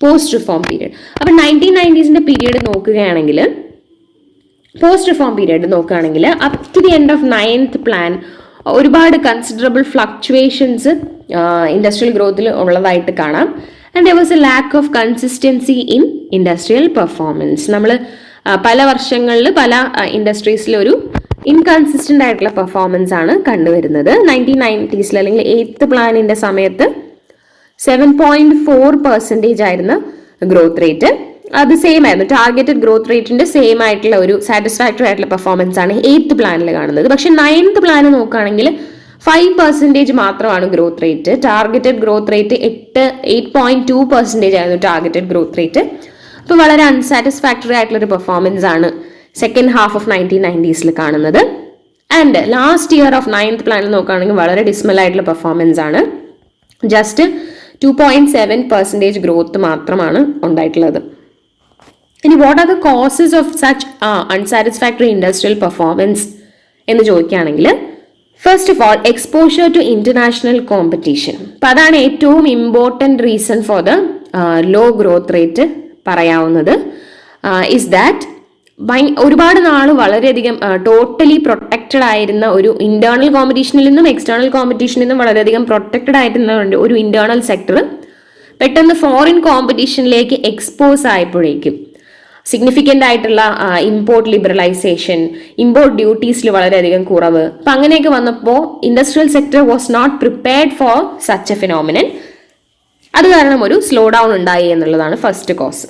post reform period? അപ്പൊ 1990s period നോക്കുകയാണെങ്കിൽ, post reform period നോക്കുകയാണെങ്കിൽ up to the end of 9th plan ഒരുപാട് considerable fluctuations industrial ഗ്രോത്തിൽ ഉള്ളതായിട്ട് കാണാം. And their was A lack of consistency in industrial performance. നമ്മൾ പല വർഷങ്ങളിൽ പല ഇൻഡസ്ട്രീസിൽ ഒരു ഇൻകൺസിസ്റ്റന്റ് ആയിട്ടുള്ള പെർഫോമൻസ് ആണ് കണ്ടുവരുന്നത്. 1990s അല്ലെങ്കിൽ 8th പ്ലാനിന്റെ സമയത്ത് 7.4% ആയിരുന്ന ഗ്രോത്ത് റേറ്റ്. അത് സെയിം ആയിരുന്നു, ടാർഗറ്റഡ് ഗ്രോത്ത് റേറ്റിന്റെ സെയിം ആയിട്ടുള്ള ഒരു സാറ്റിസ്ഫാക്ടറി ആയിട്ടുള്ള പെർഫോമൻസ് ആണ് 8th പ്ലാനിൽ കാണുന്നത്. പക്ഷെ 9th പ്ലാൻ നോക്കുകയാണെങ്കിൽ 5% മാത്രമാണ് growth rate. Targeted growth rate 8.2% ആയിരുന്നു ടാർഗറ്റഡ് ഗ്രോത്ത് റേറ്റ്. അപ്പോൾ വളരെ അൺസാറ്റിസ്ഫാക്ടറി ആയിട്ടുള്ള ഒരു പെർഫോമൻസ് ആണ് സെക്കൻഡ് ഹാഫ് ഓഫ് 1990s കാണുന്നത്. And last year of 9th പ്ലാനിൽ നോക്കുകയാണെങ്കിൽ വളരെ ഡിസ്മൽ ആയിട്ടുള്ള പെർഫോമൻസ് ആണ്. ജസ്റ്റ് 2.7% ഗ്രോത്ത് മാത്രമാണ് ഉണ്ടായിട്ടുള്ളത്. ഇനി what are the causes of such unsatisfactory industrial performance എന്ന് ചോദിക്കുകയാണെങ്കിൽ, first of all exposure to international competition. അപ്പം അതാണ് ഏറ്റവും important reason for the low growth rate പറയാവുന്നത്. ഇസ് ദാറ്റ് ഒരുപാട് നാൾ വളരെയധികം ടോട്ടലി പ്രൊട്ടക്റ്റഡ് ആയിരുന്ന ഒരു ഇന്റേണൽ കോമ്പറ്റീഷനിൽ നിന്നും എക്സ്റ്റേണൽ കോമ്പറ്റീഷനിൽ നിന്നും വളരെയധികം പ്രൊട്ടക്റ്റഡ് ആയിരുന്ന ഒരു ഇന്റേണൽ സെക്ടർ പെട്ടെന്ന് ഫോറിൻ കോമ്പറ്റീഷനിലേക്ക് എക്സ്പോസ് ആയപ്പോഴേക്കും സിഗ്നിഫിക്കൻ്റ് ആയിട്ടുള്ള ഇമ്പോർട്ട് ലിബറലൈസേഷൻ, ഇമ്പോർട്ട് ഡ്യൂട്ടീസിൽ വളരെയധികം കുറവ്, അപ്പം അങ്ങനെയൊക്കെ വന്നപ്പോൾ industrial sector was not prepared for such a phenomenon. അത് കാരണം ഒരു സ്ലോ ഡൗൺ ഉണ്ടായി എന്നുള്ളതാണ് ഫസ്റ്റ് കോസ്.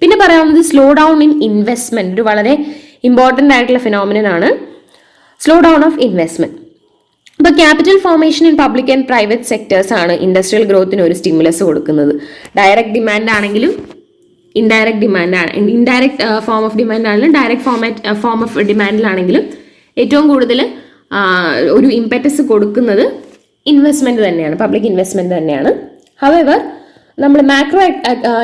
പിന്നെ പറയാവുന്നത് സ്ലോ ഡൗൺ ഇൻ ഇൻവെസ്റ്റ്മെന്റ്, ഒരു വളരെ ഇമ്പോർട്ടൻ്റ് ആയിട്ടുള്ള ഫിനോമിനൻ ആണ് സ്ലോ ഡൗൺ ഓഫ് ഇൻവെസ്റ്റ്മെന്റ്. അപ്പോൾ capital formation in public and private sectors ആണ് ഇൻഡസ്ട്രിയൽ ഗ്രോത്തിന് ഒരു സ്റ്റിമുലസ് കൊടുക്കുന്നത്. ഡയറക്റ്റ് ഡിമാൻഡ് ആണെങ്കിലും indirect demand indirect form of demand ആണെങ്കിലും ഡയറക്റ്റ് ഫോം ഓഫ് ഡിമാൻഡിലാണെങ്കിലും ഏറ്റവും കൂടുതൽ ഒരു ഇംപെറ്റസ് കൊടുക്കുന്നത് ഇൻവെസ്റ്റ്മെന്റ് തന്നെയാണ്, പബ്ലിക് ഇൻവെസ്റ്റ്മെന്റ് തന്നെയാണ്. ഹവെവർ നമ്മൾ macro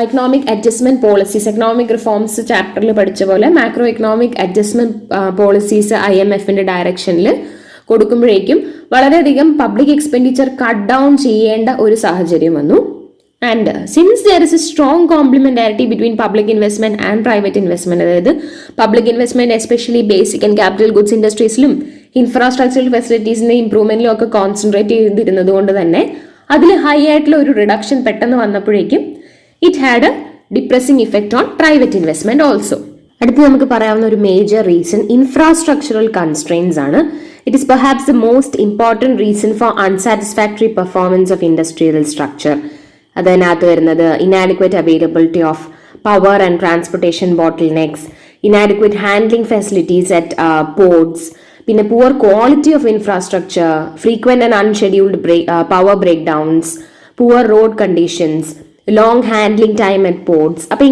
economic adjustment policies, economic reforms ചാപ്റ്ററിൽ പഠിച്ച പോലെ മാക്രോ എക്കണോമിക് അഡ്ജസ്റ്റ്മെന്റ് പോളിസീസ് IMFന്റെ ഡയറക്ഷനിൽ കൊടുക്കുമ്പോഴേക്കും വളരെയധികം പബ്ലിക് എക്സ്പെൻഡിച്ചർ കട്ട് ഡൗൺ ചെയ്യേണ്ട ഒരു സാഹചര്യം വന്നു. And since there is a strong complementarity between public investment and private investment, അതായത് public investment especially basic and capital goods ഇൻഡസ്ട്രീസിലും ഇൻഫ്രാസ്ട്രക്ചറൽ ഫെസിലിറ്റീസിന്റെ ഇംപ്രൂവ്മെന്റിലും ഒക്കെ കോൺസെൻട്രേറ്റ് ചെയ്തിരുന്നത് കൊണ്ട് തന്നെ അതിൽ ഹൈ ആയിട്ടുള്ള ഒരു റിഡക്ഷൻ പെട്ടെന്ന് വന്നപ്പോഴേക്കും it had a depressing effect on private investment also. അടുത്ത് നമുക്ക് പറയാവുന്ന ഒരു മേജർ റീസൺ ഇൻഫ്രാസ്ട്രക്ചറൽ കൺസ്ട്രെയിൻസ് ആണ്. It is perhaps the most important reason for unsatisfactory performance of industrial structure. അതിനകത്ത് വരുന്നത് inadequate availability of power and transportation bottlenecks, inadequate handling facilities at ports, പിന്നെ poor quality of infrastructure, frequent and unscheduled power breakdowns, poor road conditions, long handling time at ports. അപ്പൊ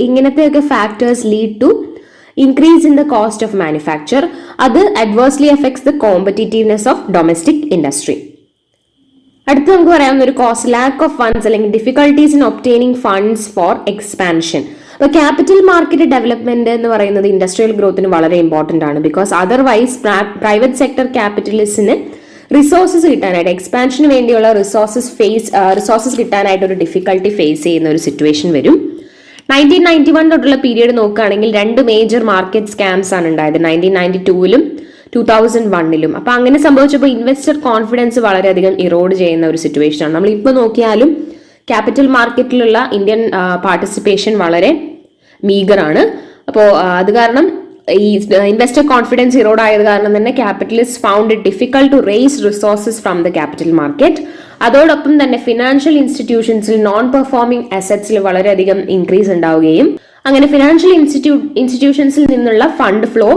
ഇങ്ങനത്തെയൊക്കെ factors lead to increase in the cost of manufacture. അത് adversely effects the competitiveness of domestic industry. അടുത്ത് നമുക്ക് പറയാവുന്ന ഒരു cost lack of funds അല്ലെങ്കിൽ difficulties in obtaining funds for expansion. അപ്പോൾ capital market development എന്ന് പറയുന്നത് ഇൻഡസ്ട്രിയൽ ഗ്രോത്തിന് വളരെ ഇമ്പോർട്ടന്റ് ആണ്. ബിക്കോസ് അതർവൈസ് പ്രൈവറ്റ് സെക്ടർ ക്യാപിറ്റലിസ്റ്റിന് റിസോഴ്സസ് കിട്ടാനായിട്ട്, എക്സ്പാൻഷന് വേണ്ടിയുള്ള റിസോഴ്സസ് കിട്ടാനായിട്ട് ഒരു ഡിഫിക്കൽട്ടി ഫേസ് ചെയ്യുന്ന ഒരു സിറ്റുവേഷൻ വരും. 1991 തൊട്ടുള്ള പീരീഡ് നോക്കുകയാണെങ്കിൽ 2 മേജർ മാർക്കറ്റ് സ്കാംസ് ആണ് ഉണ്ടായത്, 1992ലും 2001ലും. അപ്പൊ അങ്ങനെ സംഭവിച്ചപ്പോൾ ഇൻവെസ്റ്റർ കോൺഫിഡൻസ് വളരെയധികം ഇറോഡ് ചെയ്യുന്ന ഒരു സിറ്റുവേഷൻ ആണ്. നമ്മളിപ്പോൾ നോക്കിയാലും ക്യാപിറ്റൽ മാർക്കറ്റിലുള്ള ഇന്ത്യൻ പാർട്ടിസിപ്പേഷൻ വളരെ മീഗറാണ്. അപ്പോൾ അത് കാരണം ഈ ഇൻവെസ്റ്റർ കോൺഫിഡൻസ് ഇറോഡ് ആയത് കാരണം തന്നെ capitalist found it difficult to raise resources from the capital market. അതോടൊപ്പം തന്നെ ഫിനാൻഷ്യൽ ഇൻസ്റ്റിറ്റ്യൂഷൻസിൽ നോൺ പെർഫോമിംഗ് അസറ്റ്സിൽ വളരെയധികം ഇൻക്രീസ് ഉണ്ടാവുകയും അങ്ങനെ ഫിനാൻഷ്യൽ ഇൻസ്റ്റിറ്റ്യൂഷൻസിൽ നിന്നുള്ള ഫണ്ട് ഫ്ലോ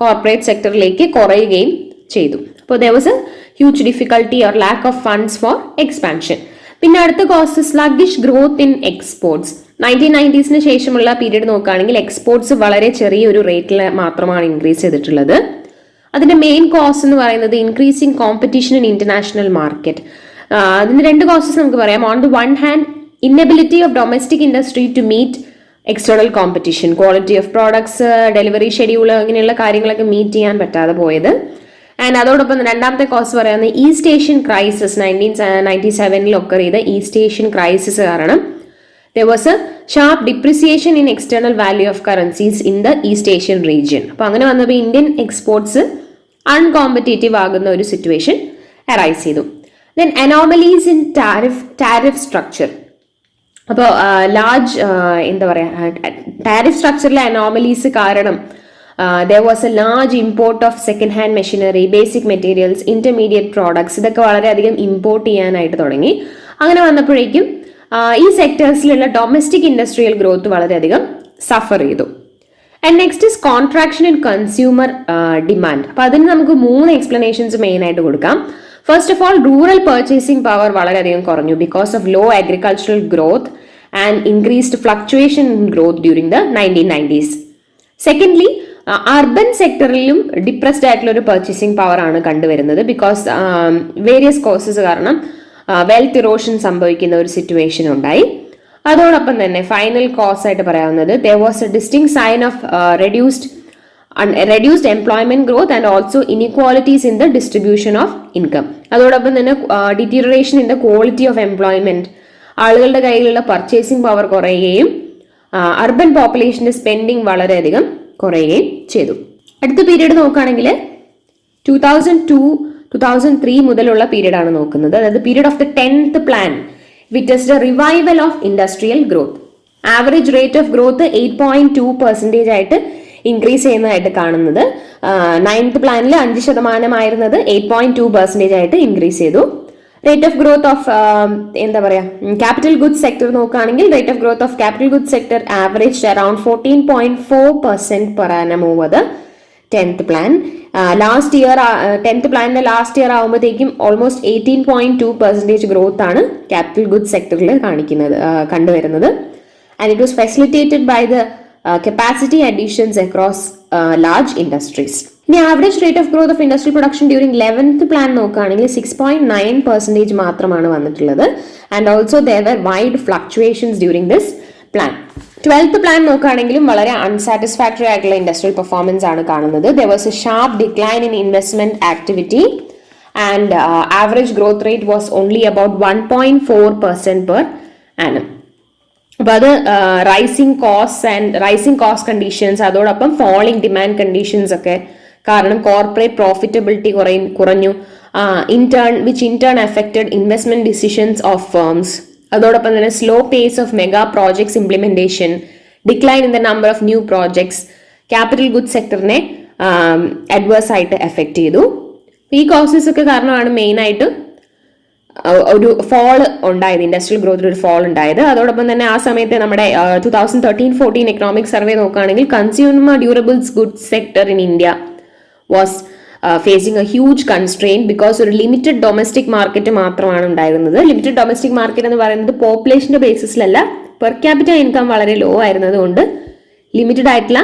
കോർപ്പറേറ്റ് സെക്ടറിലേക്ക് കുറയുകയും ചെയ്തു. അപ്പോൾ there was a huge difficulty or lack of funds for expansion. പിന്നെ അടുത്ത cost sluggish growth in exports. 1990s ശേഷമുള്ള പീരീഡ് നോക്കുകയാണെങ്കിൽ എക്സ്പോർട്സ് വളരെ ചെറിയൊരു റേറ്റിൽ മാത്രമാണ് ഇൻക്രീസ് ചെയ്തിട്ടുള്ളത്. അതിന്റെ മെയിൻ കോസ് എന്ന് പറയുന്നത് increasing competition in international market. അതിന് 2 കോസസ് നമുക്ക് പറയാം. On the one hand inability of domestic industry to meet external competition, quality of products, delivery schedule, അങ്ങനെയുള്ള കാര്യങ്ങളൊക്കെ മീറ്റ് ചെയ്യാൻ പറ്റാതെ പോയത്. ആൻഡ് അതോടൊപ്പം രണ്ടാമത്തെ കോസ് പറയുന്നത് ഈസ്റ്റ് ഏഷ്യൻ ക്രൈസിസ്, 1997 ഒക്കർ ചെയ്ത ഈസ്റ്റ് ഏഷ്യൻ ക്രൈസിസ് കാരണം there was a sharp depreciation in external value of currencies in the East Asian region. അപ്പോൾ അങ്ങനെ വന്നപ്പോൾ ഇന്ത്യൻ എക്സ്പോർട്സ് അൺകോമ്പറ്റേറ്റീവ് ആകുന്ന ഒരു സിറ്റുവേഷൻ അറൈസ് ചെയ്തു. Then anomalies in tariff structure. അപ്പോൾ tariff സ്ട്രക്ചറിലെ anomalies കാരണം there was a large import of second hand machinery, basic materials, intermediate products. ഇതൊക്കെ വളരെയധികം ഇമ്പോർട്ട് ചെയ്യാനായിട്ട് തുടങ്ങി. അങ്ങനെ വന്നപ്പോഴേക്കും ഈ സെക്ടേഴ്സിലുള്ള ഡൊമസ്റ്റിക് ഇൻഡസ്ട്രിയൽ ഗ്രോത്ത് വളരെയധികം സഫർ ചെയ്തു. And next is contraction in consumer demand. അപ്പൊ അതിന് നമുക്ക് 3 എക്സ്പ്ലനേഷൻസ് മെയിൻ ആയിട്ട് കൊടുക്കാം. First of all, rural purchasing power വളരെയധികം കുറഞ്ഞു because of low agricultural growth and increased fluctuation in growth during the 1990s. Secondly, urban സെക്ടറിലും depressed ആയിട്ടുള്ള ഒരു പർച്ചേസിംഗ് പവർ ആണ് കണ്ടുവരുന്നത് ബിക്കോസ് വേരിയസ് കോസസ് കാരണം വെൽത്ത് ഇറോഷൻ സംഭവിക്കുന്ന ഒരു സിറ്റുവേഷൻ ഉണ്ടായി. അതോടൊപ്പം തന്നെ ഫൈനൽ കോസ് ആയിട്ട് പറയാവുന്നത് there was a distinct sign of reduced employment growth and also inequalities in the distribution of income. അതോടൊപ്പം തന്നെ deterioration in the quality of employment, ആളുകളുടെ കയ്യിലുള്ള പർച്ചേസിംഗ് പവർ കുറയുകയും അർബൻ പോപ്പുലേഷന്റെ സ്പെൻഡിങ് വളരെയധികം കുറയുകയും ചെയ്തു. അടുത്ത പീരീഡ് നോക്കുകയാണെങ്കിൽ 2002-2003 മുതലുള്ള പീരീഡ് ആണ് നോക്കുന്നത്. അതായത് period of the 10th plan witnessed A revival of industrial growth. Average rate of growth 8.2% ആയിട്ട് ഇൻക്രീസ് ചെയ്യുന്നതായിട്ട് കാണുന്നത്. 9th പ്ലാനിൽ 5% ആയിരുന്നത് 8.2% ആയിട്ട് ഇൻക്രീസ് ചെയ്തു. Rate of growth of capital goods sector നോക്കുകയാണെങ്കിൽ rate of growth of capital goods sector average around 14.4% per annum over the 10th plan. Last year 10th പ്ലാനിന്റെ last year ആകുമ്പോഴത്തേക്കും ഓൾമോസ്റ്റ് 18.2% ഗ്രോത്ത് ആണ് capital goods സെക്ടറിൽ കണ്ടുവരുന്നത്. And it was facilitated by the capacity additions across large industries. ഇനി average rate of growth of industry production during 11th plan നോക്കുകയാണെങ്കിൽ 6.9% മാത്രമാണ് വന്നിട്ടുള്ളത്. And also there were wide fluctuations during this plan. 12th plan നോക്കുകയാണെങ്കിലും വളരെ unsatisfactory ആയിട്ടുള്ള industrial performance ആണ് കാണുന്നത്. there was a sharp decline in investment activity and average growth rate was only about 1.4% per annum. അപ്പോൾ അത് rising cost conditions അതോടൊപ്പം falling demand conditions ഒക്കെ കാരണം കോർപ്പറേറ്റ് പ്രോഫിറ്റബിലിറ്റി കുറഞ്ഞു. In turn affected investment decisions of firms. അതോടൊപ്പം തന്നെ slow pace of mega projects implementation, decline in the number of new projects capital goods സെക്ടറിനെ adverse ആയിട്ട് effect ചെയ്തു. ഈ കോസസ് ഒക്കെ കാരണമാണ് മെയിനായിട്ട് ഒരു ഫോൾ ഉണ്ടായത്, ഇൻഡസ്ട്രിയൽ ഗ്രോത്തിൽ ഒരു ഫോൾ ഉണ്ടായത്. അതോടൊപ്പം തന്നെ ആ സമയത്ത് നമ്മുടെ 2013-14 എക്കണോമിക് സർവേ നോക്കുകയാണെങ്കിൽ consumer durables goods sector in India was phasing A huge constrain because ഒരു ലിമിറ്റഡ് ഡൊമസ്റ്റിക് മാർക്കറ്റ് മാത്രമാണ് ഉണ്ടായിരുന്നത്. ലിമിറ്റഡ് ഡൊമസ്റ്റിക് മാർക്കറ്റ് എന്ന് പറയുന്നത് പോപ്പുലേഷന്റെ ബേസിസിലല്ല, പെർ ക്യാപിറ്റൽ ഇൻകം വളരെ ലോ ആയിരുന്നത് കൊണ്ട് ലിമിറ്റഡ് ആയിട്ടുള്ള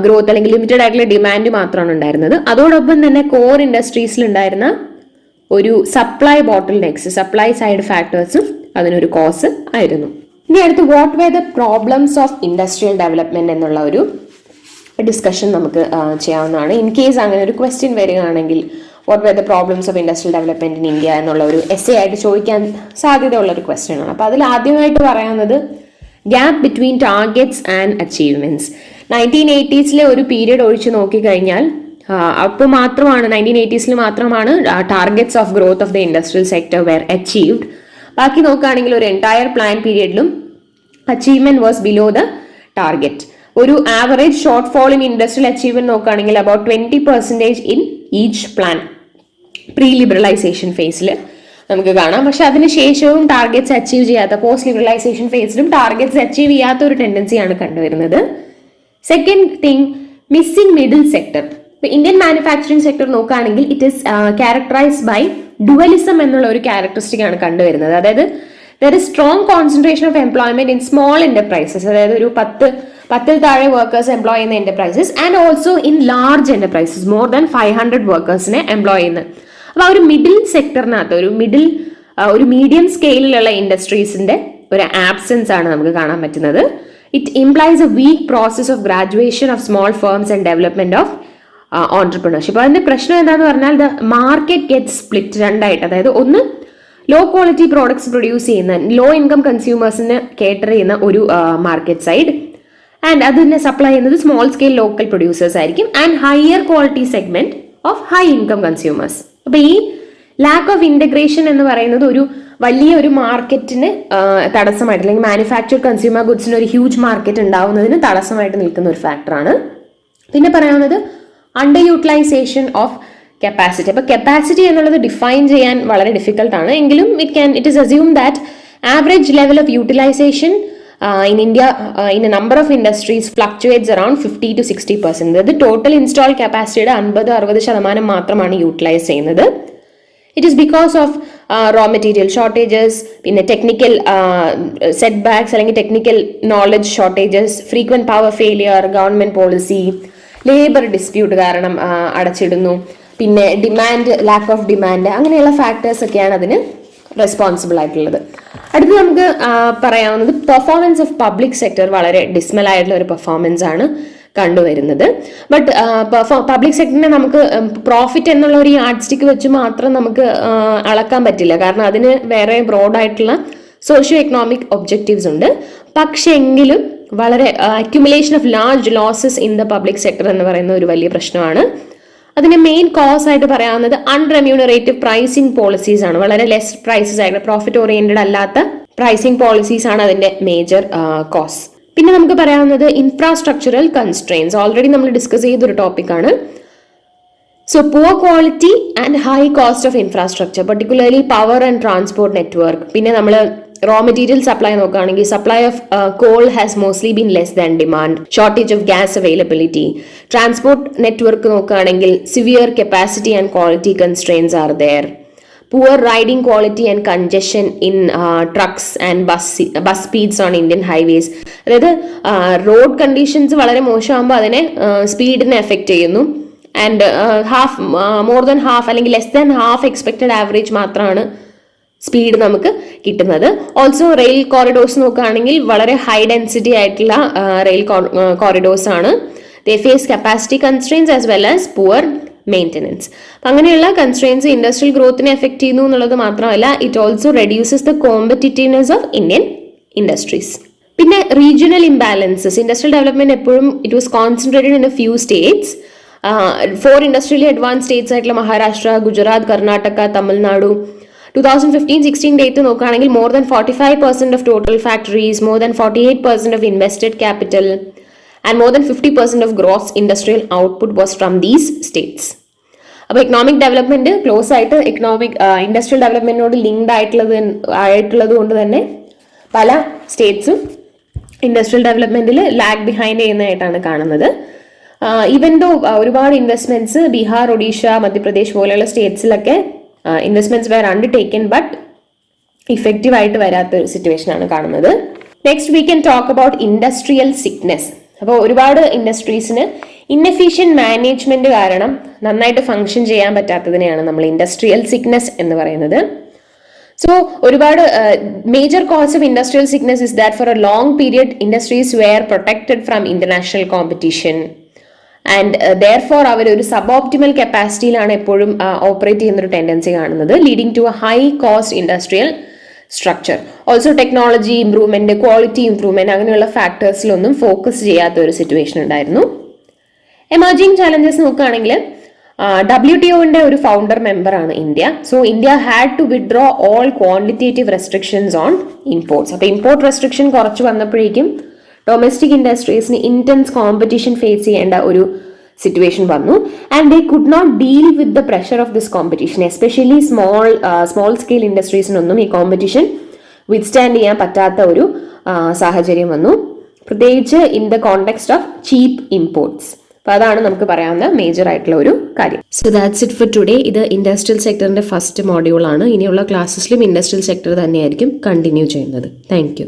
ഗ്രോത്ത് അല്ലെങ്കിൽ ലിമിറ്റഡ് ആയിട്ടുള്ള ഡിമാൻഡ് മാത്രമാണ് ഉണ്ടായിരുന്നത്. അതോടൊപ്പം തന്നെ കോർ ഇൻഡസ്ട്രീസിൽ ഉണ്ടായിരുന്ന ഒരു supply bottlenecks, supply side ഫാക്ടേഴ്സും അതിനൊരു കോസ് ആയിരുന്നു. ഇനി അടുത്ത് what were the problems of industrial development എന്നുള്ള ഒരു ഡിസ്കഷൻ നമുക്ക് ചെയ്യാവുന്നതാണ്. ഇൻ കേസ് അങ്ങനെ ഒരു ക്വസ്റ്റ്യൻ വരികയാണെങ്കിൽ what were the problems of industrial development in India എന്നുള്ള ഒരു എസ്സേ ആയിട്ട് ചോദിക്കാൻ സാധ്യതയുള്ള ഒരു ക്വസ്റ്റ്യൻ ആണ്. അപ്പോൾ അതിൽ ആദ്യമായിട്ട് പറയാവുന്നത് gap between targets and achievements. 1980s ഒരു പീരീഡ് ഒഴിച്ചു നോക്കിക്കഴിഞ്ഞാൽ അപ്പോൾ മാത്രമാണ് 1980s മാത്രമാണ് targets of growth of the industrial sector were achieved. ബാക്കി നോക്കുകയാണെങ്കിൽ ഒരു എൻറ്റയർ പ്ലാൻ പീരീഡിലും achievement was below the target. ഒരു average shortfall in industrial achievement നോക്കുകയാണെങ്കിൽ about 20% in each plan pre liberalisation ഫേസിൽ നമുക്ക് കാണാം. പക്ഷെ അതിനുശേഷവും ടാർഗറ്റ്സ് അച്ചീവ് ചെയ്യാത്ത, പോസ്റ്റ് ലിബറലൈസേഷൻ ഫേസിലും ടാർഗറ്റ്സ് അച്ചീവ് ചെയ്യാത്ത ഒരു ടെൻഡൻസിയാണ് കണ്ടുവരുന്നത്. Second thing, missing middle sector. Indian manufacturing sector നോക്കുകയാണെങ്കിൽ it is characterised by dualism എന്നുള്ള ഒരു ക്യാരക്ടറിസ്റ്റിക് ആണ് കണ്ടുവരുന്നത്. അതായത് there is strong concentration of employment in small enterprises, അതായത് ഒരു 10 താഴെ വർക്കേഴ്സ് എംപ്ലോയ് ചെയ്യുന്ന enterprises, and also in large enterprises more than 500 വർക്കേഴ്സിനെ എംപ്ലോയ് ചെയ്യുന്നത്. അപ്പൊ ആ ഒരു മിഡിൽ സെക്ടറിനകത്ത് ഒരു മീഡിയം സ്കെയിലുള്ള ഇൻഡസ്ട്രീസിന്റെ ഒരു ആബ്സെൻസ് ആണ് നമുക്ക് കാണാൻ പറ്റുന്നത്. It implies a weak process of graduation of small firms and development of entrepreneurship. അതിന്റെ പ്രശ്നം എന്താന്ന് പറഞ്ഞാൽ ദ മാർക്കറ്റ് ഗെറ്റ് സ്പ്ലിറ്റ് രണ്ടായിട്ട്. അതായത് ഒന്ന്, ലോ ക്വാളിറ്റി പ്രോഡക്ട്സ് പ്രൊഡ്യൂസ് ചെയ്യുന്ന ലോ ഇൻകം കൺസ്യൂമേഴ്സിന് കേറ്റർ ചെയ്യുന്ന ഒരു മാർക്കറ്റ് സൈഡ്, ആൻഡ് അതിനെ സപ്ലൈ ചെയ്യുന്നത് സ്മോൾ സ്കെയിൽ ലോക്കൽ പ്രൊഡ്യൂസേഴ്സ് ആയിരിക്കും, and higher quality segment of high income consumers. അപ്പൊ ഈ ലാക്ക് ഓഫ് ഇന്റഗ്രേഷൻ എന്ന് പറയുന്നത് ഒരു വലിയ ഒരു മാർക്കറ്റിന് തടസ്സമായിട്ട്, അല്ലെങ്കിൽ മാനുഫാക്ചർഡ് കൺസ്യൂമർ ഗുഡ്സിന് ഒരു ഹ്യൂജ് മാർക്കറ്റ് ഉണ്ടാവുന്നതിന് തടസ്സമായിട്ട് നിൽക്കുന്ന ഒരു ഫാക്ടറാണ്. പിന്നെ പറയാവുന്നത് അണ്ടർ യൂട്ടിലൈസേഷൻ ഓഫ് കപ്പാസിറ്റി. അപ്പൊ കപ്പാസിറ്റി എന്നുള്ളത് ഡിഫൈൻ ചെയ്യാൻ വളരെ ഡിഫിക്കൽട്ട് ആണ്, എങ്കിലും it is assume that average level of utilisation in India in a number of industries fluctuates around 50 to 60%. അതായത് ടോട്ടൽ ഇൻസ്റ്റാൾ കപ്പാസിറ്റിയുടെ 50-60% മാത്രമാണ് യൂട്ടിലൈസ് ചെയ്യുന്നത്. It is because of raw material shortages, പിന്നെ technical setbacks അല്ലെങ്കിൽ technical knowledge shortages, frequent power failure, government policy, labour dispute കാരണം അടച്ചിടുന്നു, പിന്നെ demand, lack of demand, അങ്ങനെയുള്ള factors ഒക്കെയാണ് അതിന് റെസ്പോൺസിബിൾ ആയിട്ടുള്ളത്. അടുത്ത് നമുക്ക് പറയാവുന്നത് പെർഫോമൻസ് ഓഫ് പബ്ലിക് സെക്ടർ വളരെ ഡിസ്മൽ ആയിട്ടുള്ള ഒരു പെർഫോമൻസ് ആണ് കണ്ടുവരുന്നത്. ബട്ട് പബ്ലിക് സെക്ടറിനെ നമുക്ക് പ്രോഫിറ്റ് എന്നുള്ള ഒരു യാർഡ് സ്റ്റിക്ക് വെച്ച് മാത്രം നമുക്ക് അളക്കാൻ പറ്റില്ല, കാരണം അതിന് വേറെ ബ്രോഡായിട്ടുള്ള സോഷ്യോ എക്കണോമിക് ഒബ്ജക്റ്റീവ്സ് ഉണ്ട്. പക്ഷെ എങ്കിലും വളരെ accumulation of large losses in the public sector എന്ന് പറയുന്ന ഒരു വലിയ പ്രശ്നമാണ്. അതിന്റെ മെയിൻ കോസ് ആയിട്ട് പറയാവുന്നത് അൺറെമ്യൂണറേറ്റീവ് പ്രൈസിംഗ് പോളിസീസ് ആണ്. വളരെ ലെസ് പ്രൈസസ് ആയിട്ട് പ്രോഫിറ്റ് ഓറിയന്റഡ് അല്ലാത്ത പ്രൈസിംഗ് പോളിസീസ് ആണ് അതിന്റെ മേജർ കോസ്. പിന്നെ നമുക്ക് പറയാവുന്നത് ഇൻഫ്രാസ്ട്രക്ചറൽ കൺസ്ട്രെയിൻസ്. ഓൾറെഡി നമ്മൾ ഡിസ്കസ് ചെയ്തൊരു ടോപ്പിക്കാണ്. So poor quality and high cost of infrastructure, particularly power and transport network. പിന്നെ നമ്മൾ റോ മെറ്റീരിയൽ സപ്ലൈ നോക്കുകയാണെങ്കിൽ supply of coal has mostly been less than demand, shortage of gas availability. Transport network നോക്കുകയാണെങ്കിൽ severe capacity and quality constraints are there. Poor riding quality and congestion in trucks and bus speeds on Indian highways. അതായത് road conditions വളരെ മോശമാകുമ്പോൾ അതിനെ സ്പീഡിനെ effect ചെയ്യുന്നു. And more than half അല്ലെങ്കിൽ less than half expected average മാത്രമാണ് speed നമുക്ക് കിട്ടുന്നത്. ഓൾസോ റെയിൽ കോറിഡോർസ് നോക്കുകയാണെങ്കിൽ വളരെ ഹൈ ഡെൻസിറ്റി ആയിട്ടുള്ള റെയിൽ കോറിഡോർസ് ആണ്. They face capacity constraints as well as poor maintenance. അങ്ങനെയുള്ള കൺസ്ട്രെയിൻസ് ഇൻഡസ്ട്രിയൽ ഗ്രോത്തിനെ എഫക്ട് ചെയ്യുന്നു എന്നുള്ളത് മാത്രമല്ല, it also reduces the competitiveness of Indian industries. പിന്നെ റീജിയണൽ ഇംബാലൻസസ്. ഇൻഡസ്ട്രിയൽ ഡെവലപ്മെന്റ് എപ്പോഴും it was concentrated in a few states. 4 industrially advance states ആയിട്ടുള്ള Maharashtra, Gujarat, Karnataka, Tamil Nadu, 2015-16 date നോക്കുകയാണെങ്കിൽ more than 45% of total factories, more than 48% of invested capital and more than 50% of gross industrial output was from these states. അപ്പോൾ economic development close ആയിട്ട് industrial ഡെവലപ്മെന്റിനോട് linked ആയിട്ടുള്ളത് കൊണ്ട് തന്നെ പല സ്റ്റേറ്റ്സും ഇൻഡസ്ട്രിയൽ ഡെവലപ്മെന്റിൽ ലാഗ് ബിഹൈൻഡ് ചെയ്യുന്നതായിട്ടാണ് കാണുന്നത്. ഈവൻ ദോ ഒരുപാട് ഇൻവെസ്റ്റ്മെന്റ്സ് ബീഹാർ, ഒഡീഷ, മധ്യപ്രദേശ് പോലെയുള്ള സ്റ്റേറ്റ്സിലൊക്കെ investments were undertaken but effective ആയിട്ട് വരാത്ത ഒരു സിറ്റുവേഷൻ ആണ് കാണുന്നത്. Next we can talk about industrial sickness. അപ്പോൾ ഒരുപാട് ഇൻഡസ്ട്രീസിന് ഇൻഎഫിഷ്യന്റ് മാനേജ്മെന്റ് കാരണം നന്നായിട്ട് ഫംഗ്ഷൻ ചെയ്യാൻ പറ്റാത്തതിനെയാണ് നമ്മൾ ഇൻഡസ്ട്രിയൽ സിക്നെസ് എന്ന് പറയുന്നത്. So, ഒരുപാട് major cause of industrial sickness is that for a long period industries were protected from international competition and therefore അവർ ഒരു സബ് ഓപ്റ്റിമൽ കപ്പാസിറ്റിയിലാണ് എപ്പോഴും ഓപ്പറേറ്റ് ചെയ്യുന്ന ഒരു ടെൻഡൻസി കാണുന്നത്, leading to a high cost industrial structure. Also technology improvement, quality improvement അങ്ങനെയുള്ള ഫാക്ടേഴ്സിലൊന്നും focus ചെയ്യാത്ത ഒരു സിറ്റുവേഷൻ ഉണ്ടായിരുന്നു. എമർജിംഗ് ചാലഞ്ചസ് നോക്കുകയാണെങ്കിൽ WTOന്റെ ഒരു ഫൗണ്ടർ മെമ്പറാണ് India. So India had to withdraw all quantitative restrictions on imports. അപ്പോൾ ഇമ്പോർട്ട് റെസ്ട്രിക്ഷൻ കുറച്ച് വന്നപ്പോഴേക്കും ഡൊമസ്റ്റിക് ഇൻഡസ്ട്രീസിന് ഇന്റൻസ് കോമ്പറ്റീഷൻ ഫേസ് ചെയ്യേണ്ട ഒരു സിറ്റുവേഷൻ വന്നു. And they could not deal with the pressure of this competition. Especially small scale ഇൻഡസ്ട്രീസിനൊന്നും ഈ competition withstand ചെയ്യാൻ പറ്റാത്ത ഒരു സാഹചര്യം വന്നു, പ്രത്യേകിച്ച് in the context of cheap imports. അപ്പോൾ അതാണ് നമുക്ക് പറയാവുന്ന മേജർ ആയിട്ടുള്ള ഒരു കാര്യം. So that's it for today. ഇത് ഇൻഡസ്ട്രിയൽ സെക്ടറിന്റെ ഫസ്റ്റ് മോഡ്യൂൾ ആണ്. ഇനിയുള്ള ക്ലാസ്സിലും ഇൻഡസ്ട്രിയൽ സെക്ടർ തന്നെയായിരിക്കും കണ്ടിന്യൂ ചെയ്യുന്നത്. Thank you.